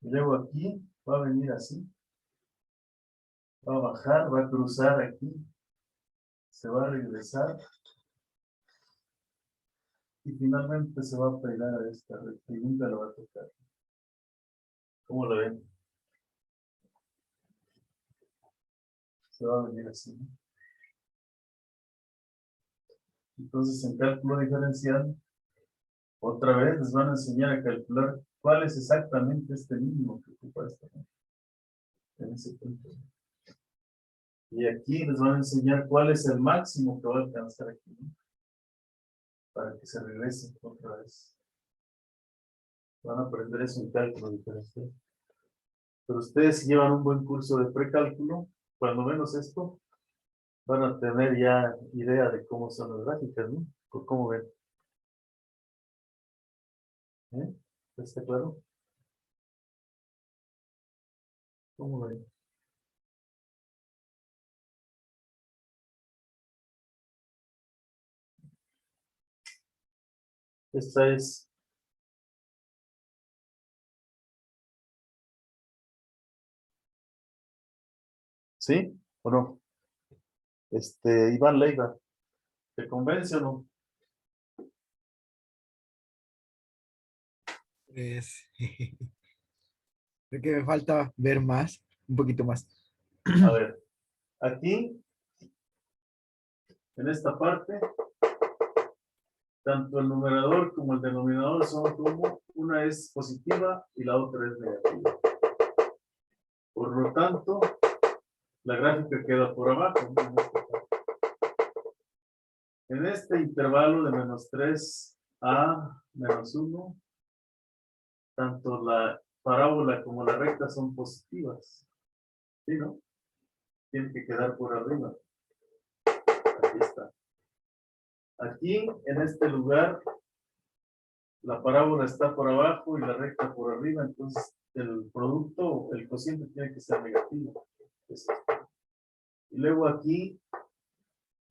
Y luego aquí va a venir así. Va a bajar, va a cruzar aquí. Se va a regresar. Y finalmente se va a pegar a esta recta y nunca lo va a tocar. ¿Cómo lo ven? Se va a venir así, ¿no? Entonces en cálculo diferencial, otra vez les van a enseñar a calcular cuál es exactamente este mínimo que ocupa esta, ¿no? En ese punto. Y aquí les van a enseñar cuál es el máximo que va a alcanzar aquí, ¿no? Para que se regresen otra vez. Van a aprender eso en cálculo diferencial. Pero ustedes si llevan un buen curso de precálculo, cuando menos esto, van a tener ya idea de cómo son las gráficas, ¿no? ¿Cómo ven? ¿Eh? ¿Está claro? ¿Cómo ven? Esta es... ¿Sí? ¿O no? Iván Leiva, ¿te convence o no? Pues, creo que me falta ver más, un poquito más. A ver, aquí, en esta parte, tanto el numerador como el denominador son como una es positiva y la otra es negativa. Por lo tanto, la gráfica queda por abajo, ¿no? En este intervalo de -3 a -1, tanto la parábola como la recta son positivas. ¿Sí, no? Tiene que quedar por arriba. Aquí está. Aquí, en este lugar, la parábola está por abajo y la recta por arriba, entonces el producto, el cociente tiene que ser negativo. Y luego aquí,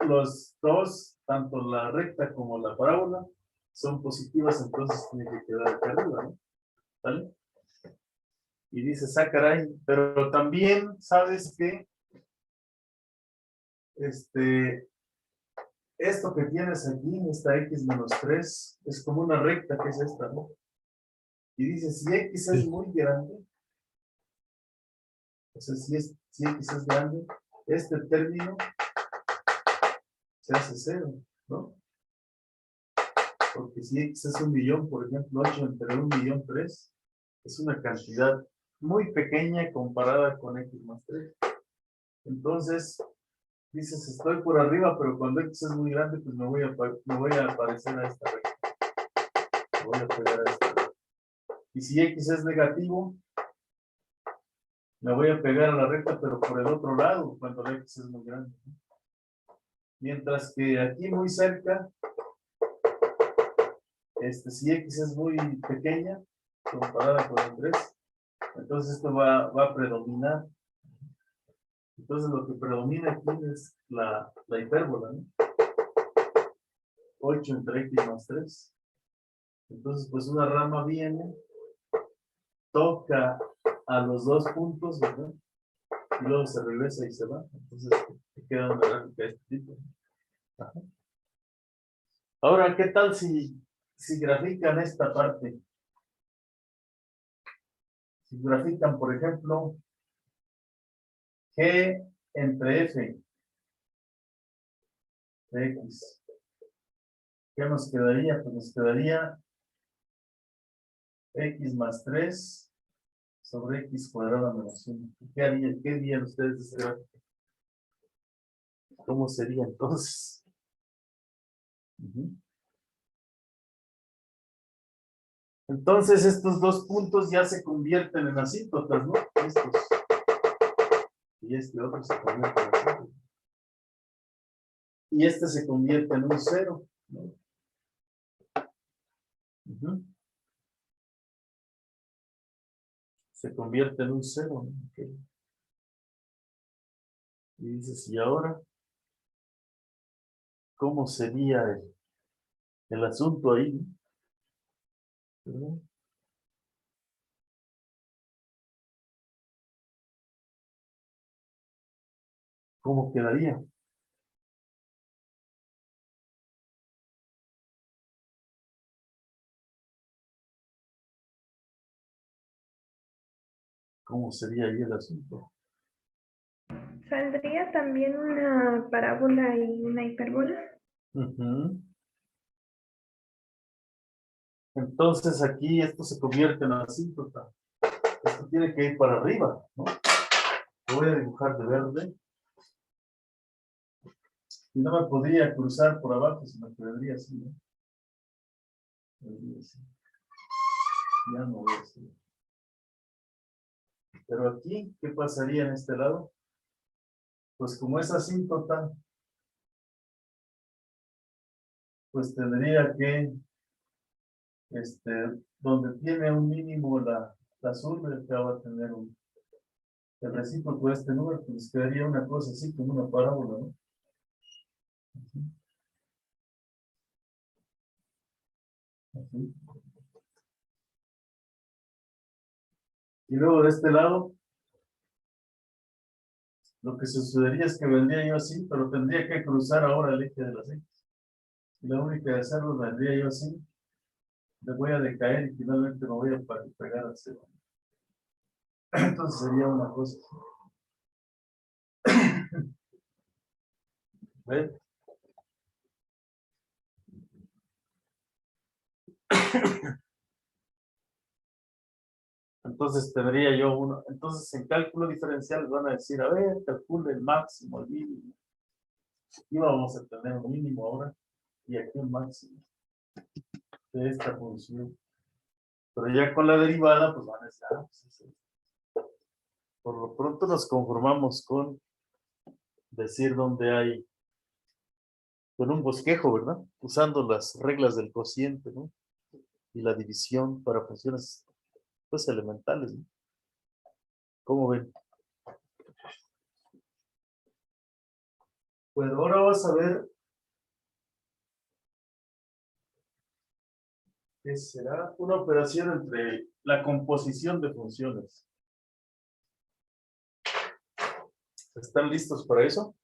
los dos, tanto la recta como la parábola, son positivas, entonces tiene que quedar acá arriba, ¿no? ¿Vale? Y dices, ah, caray, pero también sabes que esto que tienes aquí, esta x-3, es como una recta que es esta, ¿no? Y dices, si x es muy grande, o sea, si x es grande, este término se hace 0, ¿no? Porque si x es 1.000.000, por ejemplo, 8 entre 1.000.003, es una cantidad muy pequeña comparada con x+3. Entonces, dices, estoy por arriba, pero cuando x es muy grande, pues me voy a aparecer a esta recta. Me voy a pegar a esta recta. Y si x es negativo, me voy a pegar a la recta, pero por el otro lado, cuando la x es muy grande. Mientras que aquí muy cerca, si x es muy pequeña, comparada con el 3, entonces esto va a predominar. Entonces lo que predomina aquí es la hipérbola, ¿no? 8 entre x+3. Entonces, pues una rama viene, toca a los dos puntos, ¿verdad? Y luego se regresa y se va. Entonces, te queda una gráfica de este tipo. Ajá. Ahora, ¿qué tal si grafican esta parte? Si grafican, por ejemplo, G entre F de X. ¿Qué nos quedaría? Pues nos quedaría x+3 sobre x²-1. ¿Qué harían ustedes de ese gráfico? ¿Cómo sería entonces? Entonces estos dos puntos ya se convierten en asíntotas, ¿no? Estos. Y este otro se convierte en asíntota. Y este se convierte en un 0, ¿no? Se convierte en un 0, ¿no? Okay. Y dices, ¿y ahora? ¿Cómo sería el asunto ahí? ¿Verdad? ¿Cómo quedaría? ¿Cómo sería ahí el asunto? ¿Saldría también una parábola y una hipérbola? Entonces aquí esto se convierte en asíntota. Esto tiene que ir para arriba, ¿no? Lo voy a dibujar de verde. Y no me podría cruzar por abajo, sino que vendría así, ¿no? Vendría así. Ya no voy a hacer. Pero aquí, ¿qué pasaría en este lado? Pues como es asíntota, pues tendría que, donde tiene un mínimo la azul, acá va a tener el recíproco de este número, pues quedaría una cosa así como una parábola, ¿no? Así. Y luego de este lado, lo que sucedería es que vendría yo así, pero tendría que cruzar ahora el eje de las X. Y la única de hacerlo vendría yo así, le voy a decaer y finalmente me voy a pegar al cero. Entonces sería una cosa así. ¿Ves? Entonces tendría yo uno. Entonces en cálculo diferencial van a decir, a ver, calcule el máximo, el mínimo. Aquí vamos a tener un mínimo ahora y aquí un máximo de esta función. Pero ya con la derivada, pues van a estar. Por lo pronto nos conformamos con decir dónde hay, con un bosquejo, ¿verdad? Usando las reglas del cociente, ¿no? Y la división para funciones, pues, elementales, ¿no? ¿Cómo ven? Pues ahora vas a ver que será una operación entre la composición de funciones. ¿Están listos para eso?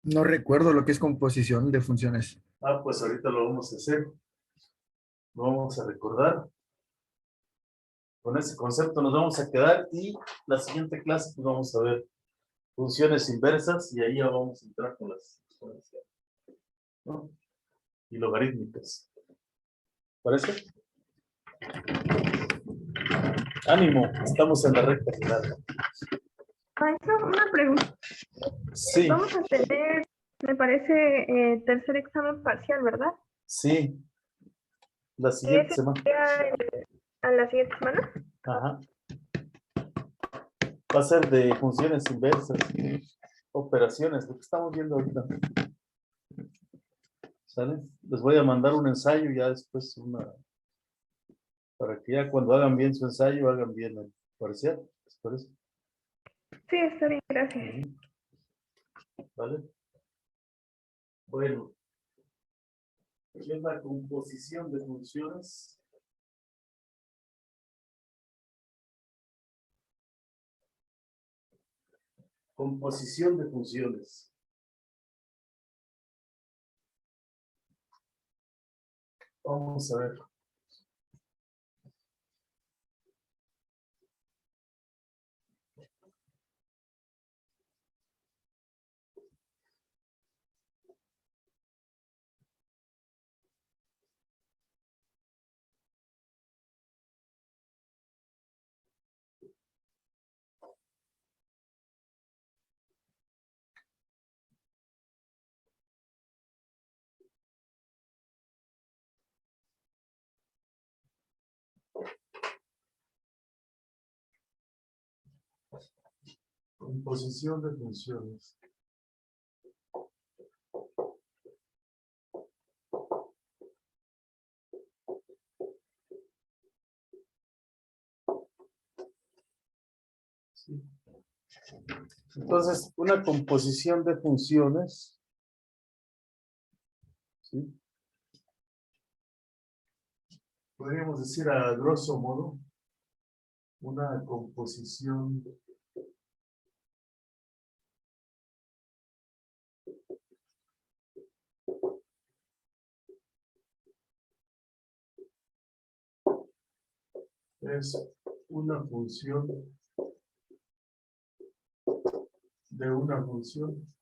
No recuerdo lo que es composición de funciones. Ah, pues ahorita lo vamos a hacer. Lo vamos a recordar. Con ese concepto nos vamos a quedar y la siguiente clase pues vamos a ver funciones inversas y ahí ya vamos a entrar con las exponenciales, ¿no? Y logarítmicas. ¿Parece? Ánimo, estamos en la recta final. Maestro, una pregunta. Sí, Vamos a tener, me parece, tercer examen parcial, ¿verdad? sí. La ¿Y siguiente ese semana. sería a la siguiente semana? Ajá. Va a ser de funciones inversas, operaciones, lo que estamos viendo ahorita. ¿Sale? Les voy a mandar un ensayo ya después, para que ya cuando hagan bien su ensayo, hagan bien el parcial. ¿Les parece? Sí, está bien, gracias. Ujú. ¿Vale? Bueno, ¿qué es la composición de funciones? Composición de funciones. Vamos a ver. Composición de funciones. Sí. Entonces, una composición de funciones, ¿sí? Podríamos decir a grosso modo, una composición es una función de una función.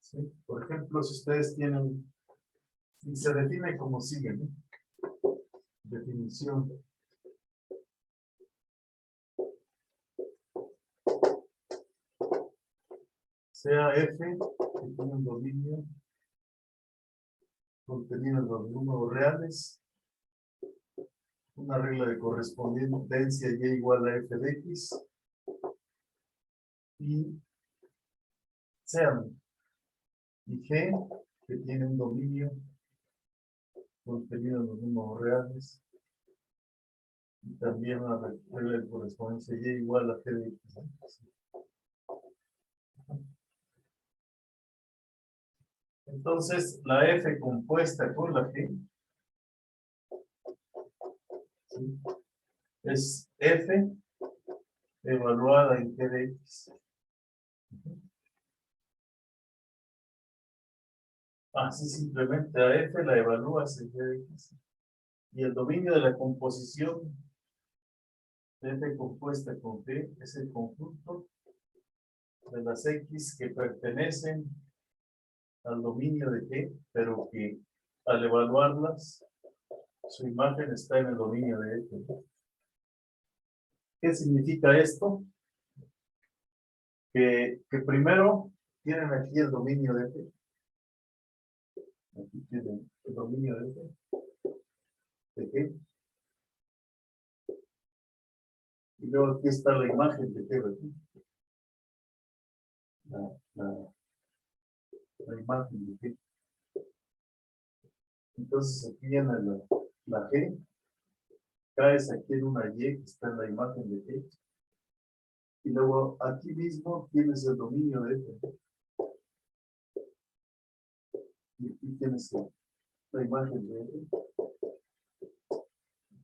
¿Sí? Por ejemplo, si ustedes tienen, y se define como sigue, ¿no? Definición. sea F, que tiene un dominio contenido en los números reales, una regla de correspondencia y igual a f de x, y sean y g, que tiene un dominio contenido en los números reales, y también una regla de correspondencia y igual a g de x. Entonces, la f compuesta con la g, ¿sí?, es f evaluada en g de x. Así simplemente a f la evalúas en g de x. Y el dominio de la composición de f compuesta con g es el conjunto de las x que pertenecen al dominio de g, pero que al evaluarlas, su imagen está en el dominio de f. ¿Qué significa esto? Que primero tienen aquí el dominio de f. Aquí tienen el dominio de f. ¿De g? Y luego aquí está la imagen de g. La imagen de g. Entonces aquí viene la g. Caes aquí en una y que está en la imagen de g. Y luego aquí mismo tienes el dominio de f. Y aquí tienes la imagen de f.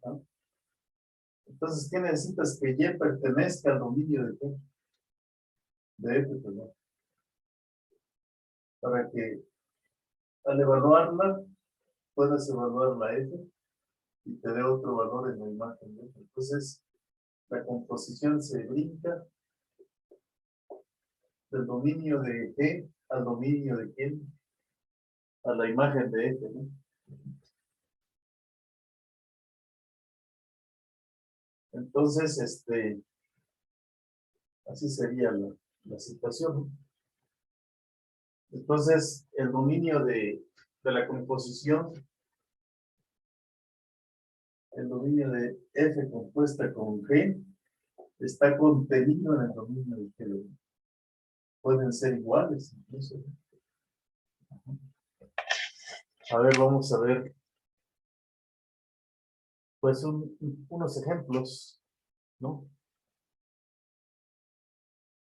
¿Ah? Entonces, ¿qué necesitas? Que y pertenezca al dominio de f. De f, perdón. Para que al evaluarla, puedas evaluar la f y te dé otro valor en la imagen de f. Entonces, la composición se brinca del dominio de g al dominio de quién, a la imagen de f, ¿no? Entonces, así sería la situación. Entonces, el dominio de la composición, el dominio de f compuesta con g, está contenido en el dominio de g. Pueden ser iguales, incluso. A ver, vamos a ver, pues, unos ejemplos, ¿no?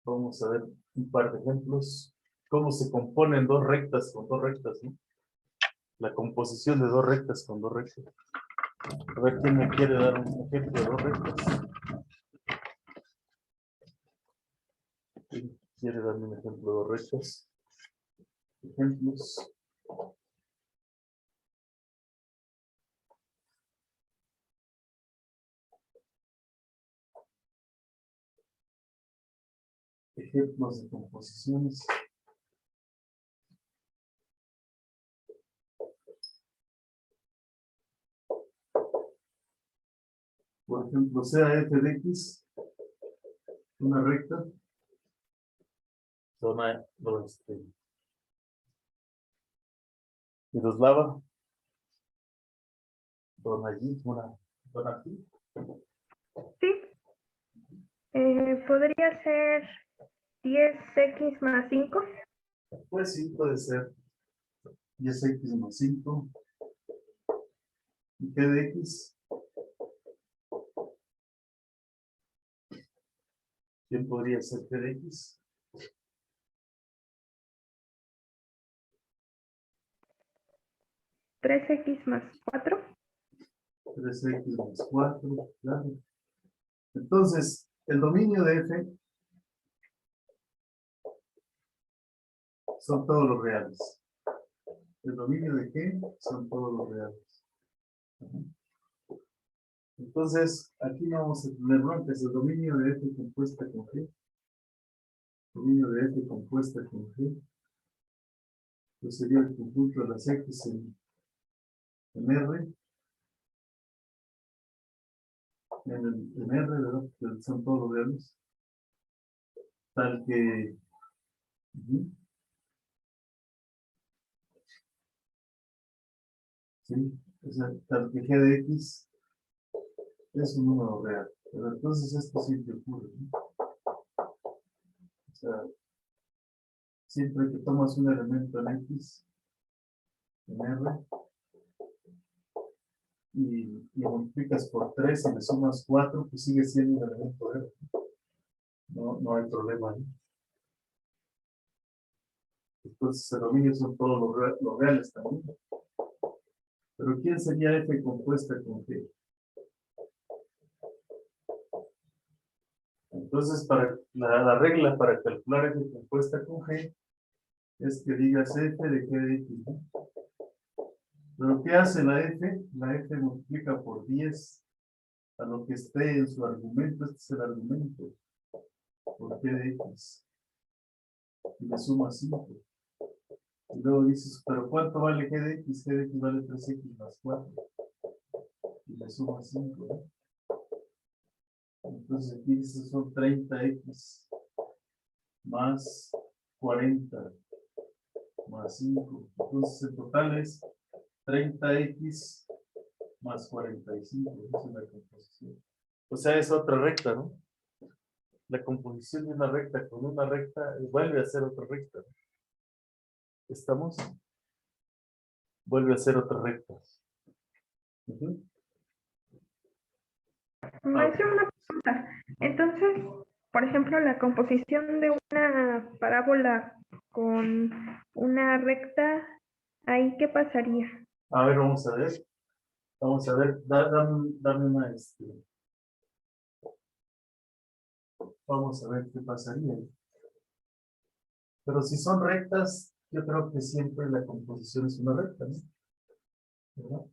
Vamos a ver un par de ejemplos. Cómo se componen dos rectas con dos rectas, ¿no? La composición de dos rectas con dos rectas. A ver, ¿quién me quiere dar un ejemplo de dos rectas? ¿Quién quiere darme un ejemplo de dos rectas? Ejemplos. Ejemplos de composiciones. Por ejemplo, sea f de x una recta. Zona, Miroslava. Zona allí, zona aquí. Sí. Podría ser 10x más 5. Pues sí, puede ser 10x más 5. ¿Y qué de x? ¿Quién podría ser g de x? 3x más 4. 3x más 4, claro. Entonces, el dominio de f son todos los reales. El dominio de g son todos los reales. Entonces, aquí no vamos a tener broncas. El dominio de f compuesta con g. Dominio de f compuesta con g. Pues sería el conjunto de las x en R. En R, ¿verdad? Que son todos los reales. Tal que Ujú. Sí, o sea, tal que g de x es un número real. Pero entonces esto siempre ocurre, ¿no? O sea, siempre que tomas un elemento en x, en R, y lo multiplicas por 3 y le sumas 4, pues sigue siendo un elemento R. No hay problema ahí. Entonces el dominio son todos los reales también. Pero ¿quién sería f compuesta con g? Entonces, para la regla para calcular f compuesta con g es que digas f de g de x, ¿no? Pero ¿qué hace la f? La f multiplica por 10 a lo que esté en su argumento. Este es el argumento por g de x. Y le suma 5. Y luego dices, ¿pero cuánto vale g de x? G de x vale 3x más 4. Y le suma 5, ¿no? Entonces aquí dices son 30x más 40 más 5. Entonces el total es 30x más 45. Esa es la composición. O sea, es otra recta, ¿no? La composición de una recta con una recta vuelve a ser otra recta, ¿no? ¿Estamos? Vuelve a ser otra recta. Ujú. Me hace una pregunta. Entonces, por ejemplo, la composición de una parábola con una recta, ¿ahí qué pasaría? A ver, vamos a ver. Vamos a ver. Dame una. Vamos a ver qué pasaría. Pero si son rectas, yo creo que siempre la composición es una recta, ¿no? ¿Verdad?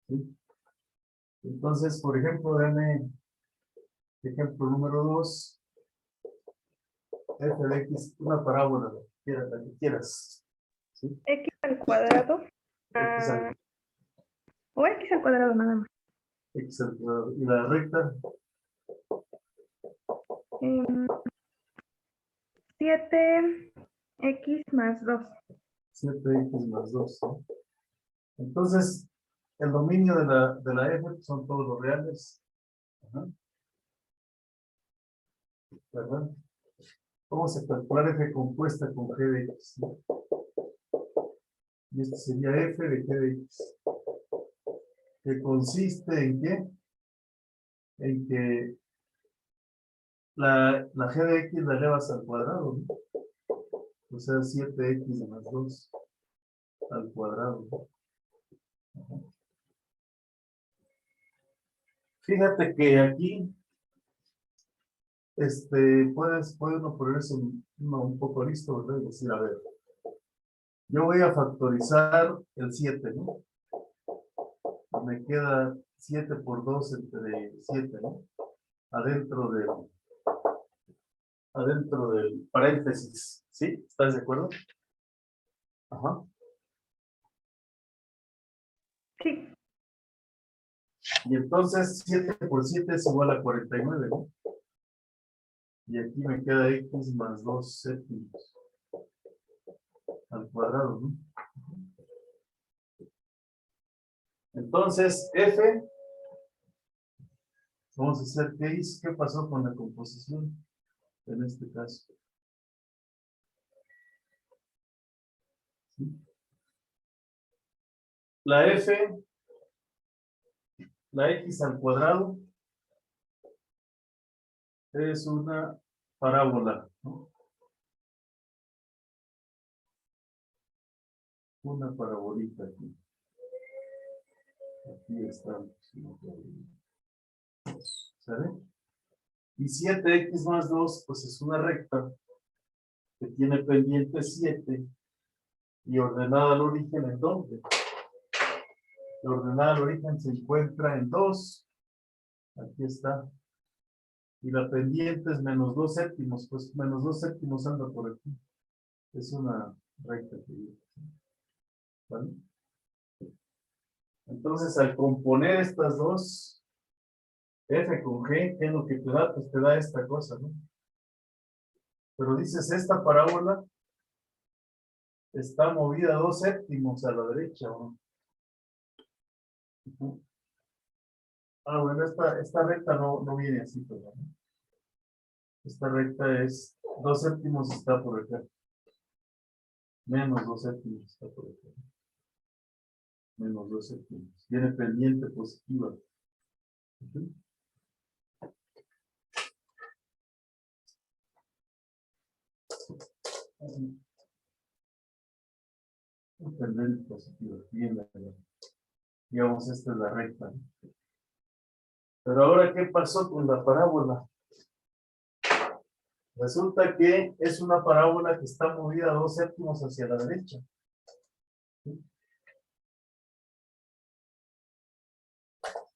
¿Sí? Entonces, por ejemplo, dame ejemplo número 2. F de x, una parábola, la que quieras. ¿Sí? X al cuadrado X al, o X al cuadrado nada más. X al cuadrado. Y la recta, 7x más 2. 7x más 2. ¿No? Entonces, el dominio de la F son todos los reales. Ajá. ¿Verdad? Vamos a calcular F compuesta con G de X. ¿No? Y esto sería F de G de X. Que consiste en qué? En que la G de X la elevas al cuadrado, ¿no? O sea, 7x más 2 al cuadrado. Ajá. Fíjate que aquí puede uno ponerse un poco listo, ¿verdad? Y decir, a ver, yo voy a factorizar el 7, ¿no? Me queda 7 por 2 entre 7, ¿no? Adentro del paréntesis, ¿sí? ¿Estás de acuerdo? Ajá. Sí, Y entonces 7 por 7 es igual a 49, ¿no? Y aquí me queda x más 2 séptimos al cuadrado, ¿no? Entonces, F, vamos a hacer qué pasó con la composición en este caso. ¿Sí? La F, la x al cuadrado, es una parábola, ¿no? Una parabolita aquí. Aquí está. ¿Sale? Y 7x más 2, pues es una recta que tiene pendiente 7 y ordenada al origen en dónde. La ordenada al origen se encuentra en 2. Aquí está. Y la pendiente es menos 2 séptimos, pues menos 2 séptimos anda por aquí. Es una recta que viene. ¿Vale? Entonces, al componer estas dos, F con G, ¿qué es lo que te da? Pues te da esta cosa, ¿no? Pero dices, esta parábola está movida 2/7 a la derecha, ¿o no? Ujú. Ah, bueno, esta recta no viene así, ¿verdad? Esta recta es 2/7 está por acá. Menos 2/7 está por acá. Menos 2/7. Viene pendiente positiva. Ujú. Pendiente positiva. Bien, digamos, esta es la recta, ¿no? Pero ahora, ¿qué pasó con la parábola? Resulta que es una parábola que está movida 2/7 hacia la derecha.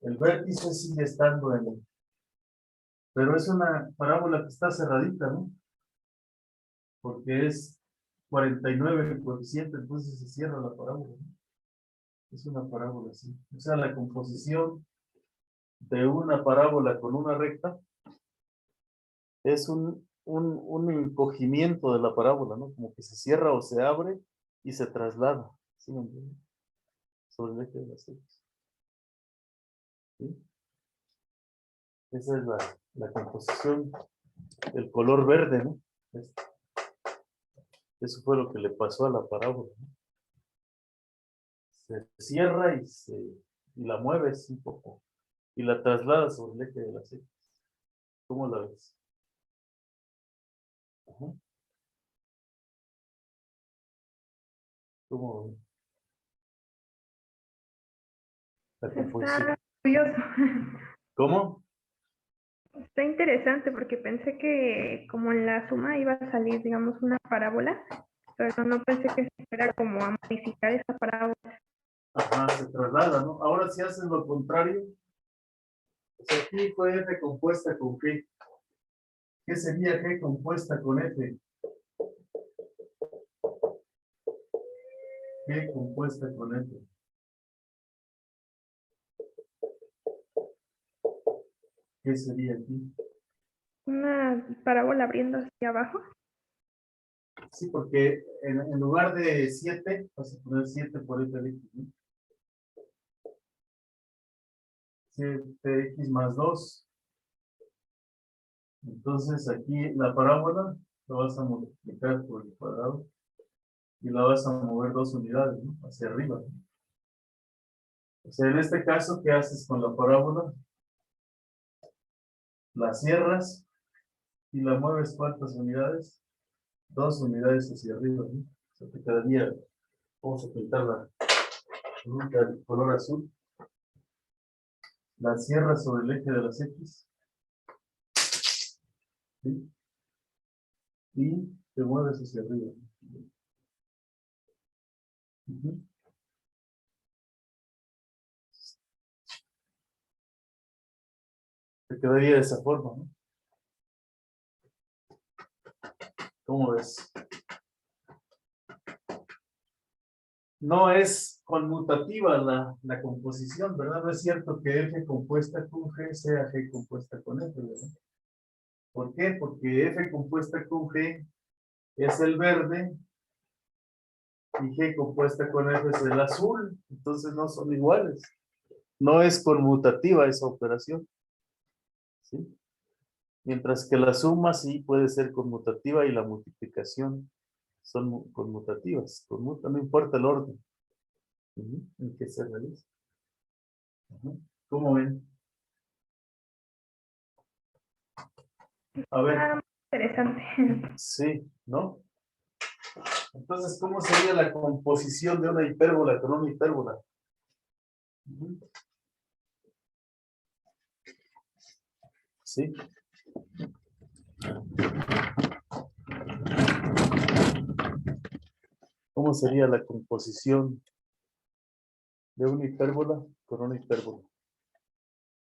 El vértice sigue estando en el... Pero es una parábola que está cerradita, ¿no? Porque es 49 el coeficiente, entonces se cierra la parábola, ¿no? Es una parábola así. O sea, la composición de una parábola con una recta es un encogimiento de la parábola, ¿no? Como que se cierra o se abre y se traslada. ¿Sí me entienden? Sobre el eje de las X. ¿Sí? Esa es la composición, el color verde, ¿no? Eso fue lo que le pasó a la parábola, ¿no? Se cierra y la mueves un poco y la traslada sobre el eje de las X. ¿Cómo la ves? Ajá. ¿Cómo ves? La composición. Está curioso. ¿Cómo? Está interesante porque pensé que como en la suma iba a salir, digamos, una parábola, pero no pensé que se fuera como a modificar esa parábola. Ajá, se traslada, ¿no? Ahora si haces lo contrario, pues aquí fue F compuesta con G. ¿Qué sería G compuesta con F? G compuesta con F. ¿Qué sería aquí? Una parábola abriendo hacia abajo. Sí, porque en lugar de 7, vas a poner 7 por F de X, ¿no? 7x más 2. Entonces aquí la parábola la vas a multiplicar por el cuadrado y la vas a mover 2 unidades, ¿no? Hacia arriba, ¿no? O sea, en este caso, ¿qué haces con la parábola? La cierras y la mueves ¿cuántas unidades? 2 unidades hacia arriba, ¿no? O sea, te quedaría, vamos a pintarla con un color azul. La cierras sobre el eje de las X. ¿Sí? Y te mueves hacia arriba. Ujú. Te quedaría de esa forma, ¿no? ¿Cómo ves? No es conmutativa la composición, ¿verdad? No es cierto que F compuesta con G sea G compuesta con F, ¿verdad? ¿Por qué? Porque F compuesta con G es el verde y G compuesta con F es el azul. Entonces no son iguales. No es conmutativa esa operación, ¿sí? Mientras que la suma sí puede ser conmutativa y la multiplicación son conmutativas. Conmuta, no importa el orden en que se realiza. ¿Cómo ven? A ver. Está muy interesante. Sí, ¿no? Entonces, ¿cómo sería la composición de una hipérbola con una hipérbola? Sí. ¿Cómo sería la composición de una hipérbola con una hipérbola?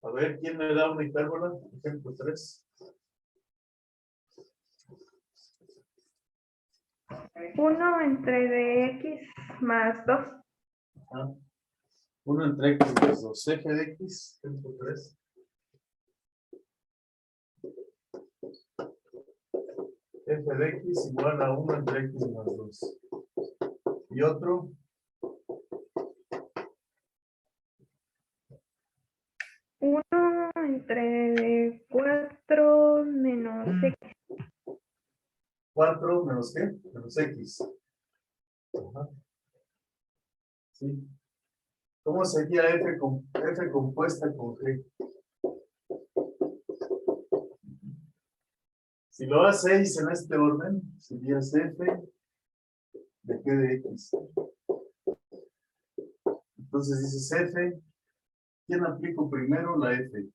A ver, ¿quién me da una hipérbola? Ejemplo 3. 1 entre de X más 2. 1 entre X más 2. Eje de X, ejemplo 3. f de x igual a 1 entre x más 2. Y otro, Uno entre 4 menos x. 4 menos qué? Menos x. Ajá. Sí. ¿Cómo sería f compuesta con g? Si lo hacéis en este orden, sería f de g de x. Entonces dices f, ¿quién aplico primero? La f.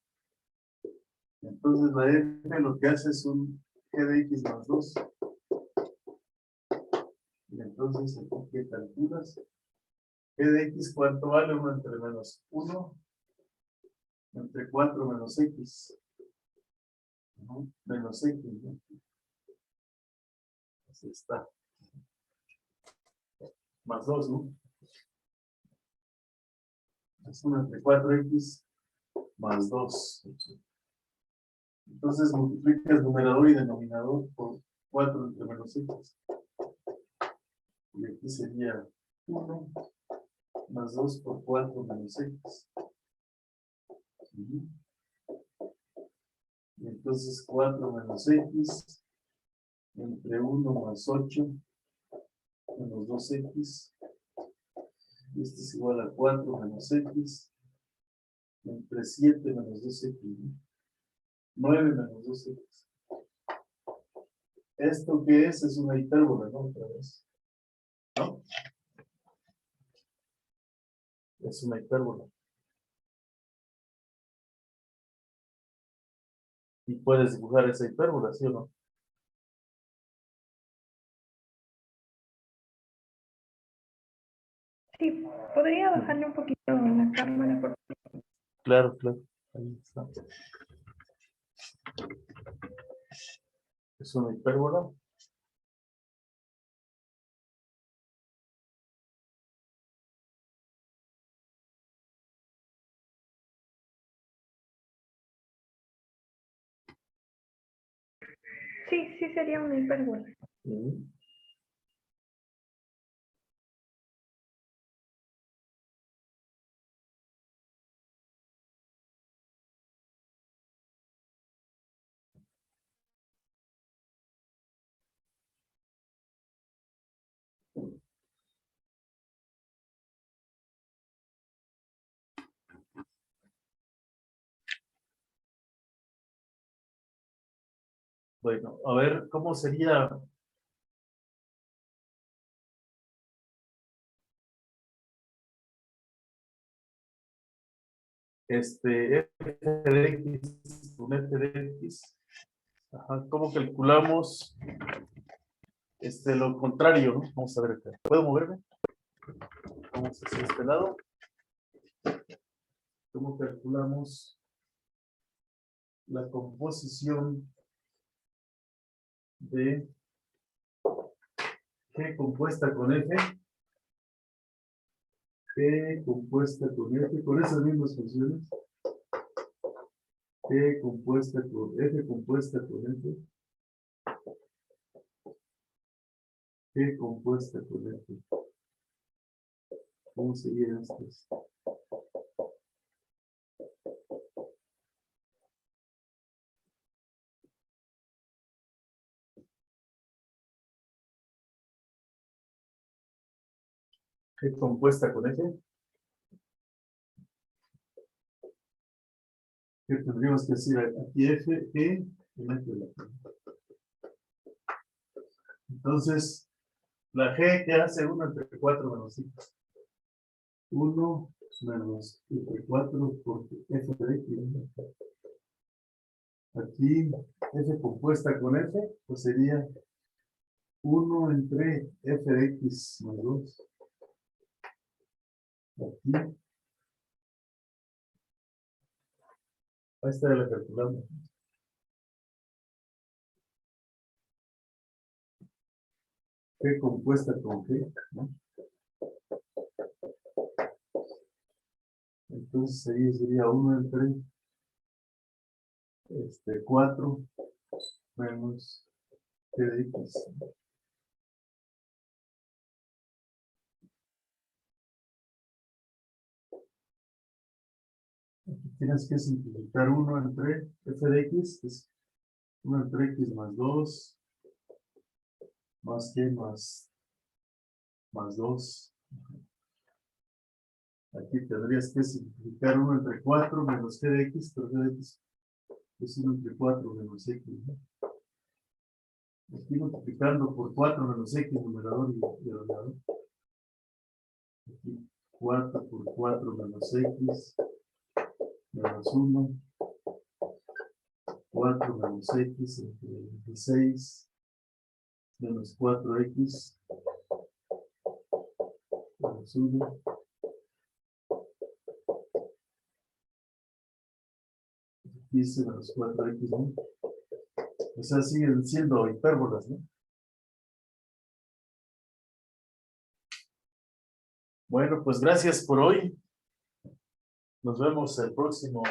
Entonces la f lo que hace es un g de x más 2. Y entonces aquí ¿qué calculas? G de x, ¿cuánto vale? 1 entre menos 1 entre 4 menos x. ¿No? Menos x, ¿no? Así está. Más 2, ¿no? Es 1 entre 4x más 2. Entonces multiplicas numerador y denominador por 4 entre menos x. Y aquí sería 1 más 2 por 4 menos x. Y entonces 4 menos x entre 1 más 8 menos 2x. Y esto es igual a 4 menos x entre 7 menos 2x. 9 menos 2x. ¿Esto qué es? Es una hipérbola, ¿no? Otra vez. ¿No? Es una hipérbola. Y puedes dibujar esa hipérbola, ¿sí o no? Sí, podría bajarle un poquito la cámara, por Claro, claro. Ahí está. Es una hipérbola. Sí, sí sería una hipérbola. Sí. Bueno, a ver, ¿cómo sería? F de x con f de x. Ajá, ¿cómo calculamos lo contrario, ¿no? Vamos a ver acá. ¿Puedo moverme? Vamos hacia este lado. ¿Cómo calculamos la composición de G compuesta con F? G compuesta con F, con esas mismas funciones. G compuesta con F compuesta con F. G compuesta con F. ¿Cómo serían estas? G compuesta con F. ¿Qué tendríamos que decir? Aquí F, G, y F. Entonces, la G que hace 1 entre 4 menos 5. 1 menos entre 4 por F de X. Aquí F compuesta con F, pues sería 1 entre F de X más 2. Aquí. Ahí está la calculando. G compuesta con G, ¿no? Entonces ahí sería 1 entre 4 menos G de X. Aquí tienes que simplificar 1 entre f de x, que es 1 entre x más 2, más que más 2. Aquí tendrías que simplificar 1 entre 4 menos g de x, pero g de x es 1 entre 4 menos x, ¿no? Aquí multiplicando por 4 menos x, numerador y denominador. Aquí 4 por 4 menos x, menos 1. 4 menos x entre 26, menos 4x, menos 1. Dice menos 4x, ¿no? O sea, siguen siendo hipérbolas, ¿no? Bueno, pues gracias por hoy. Nos vemos el próximo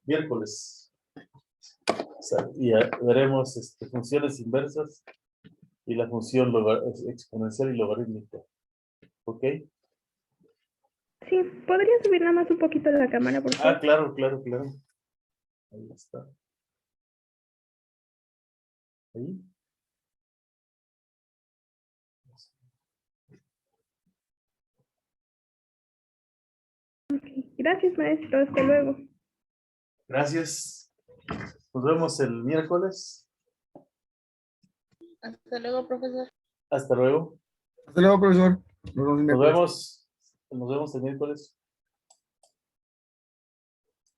miércoles. O sea, y veremos funciones inversas y la función exponencial y logarítmica. ¿Ok? Sí, ¿podría subir nada más un poquito la cámara, por favor? Ah, claro, claro, claro. Ahí está. Ahí. Gracias, maestro. Hasta luego. Gracias. Nos vemos el miércoles. Hasta luego, profesor. Hasta luego. Hasta luego, profesor. Nos vemos el Nos miércoles. vemos. Nos vemos el miércoles.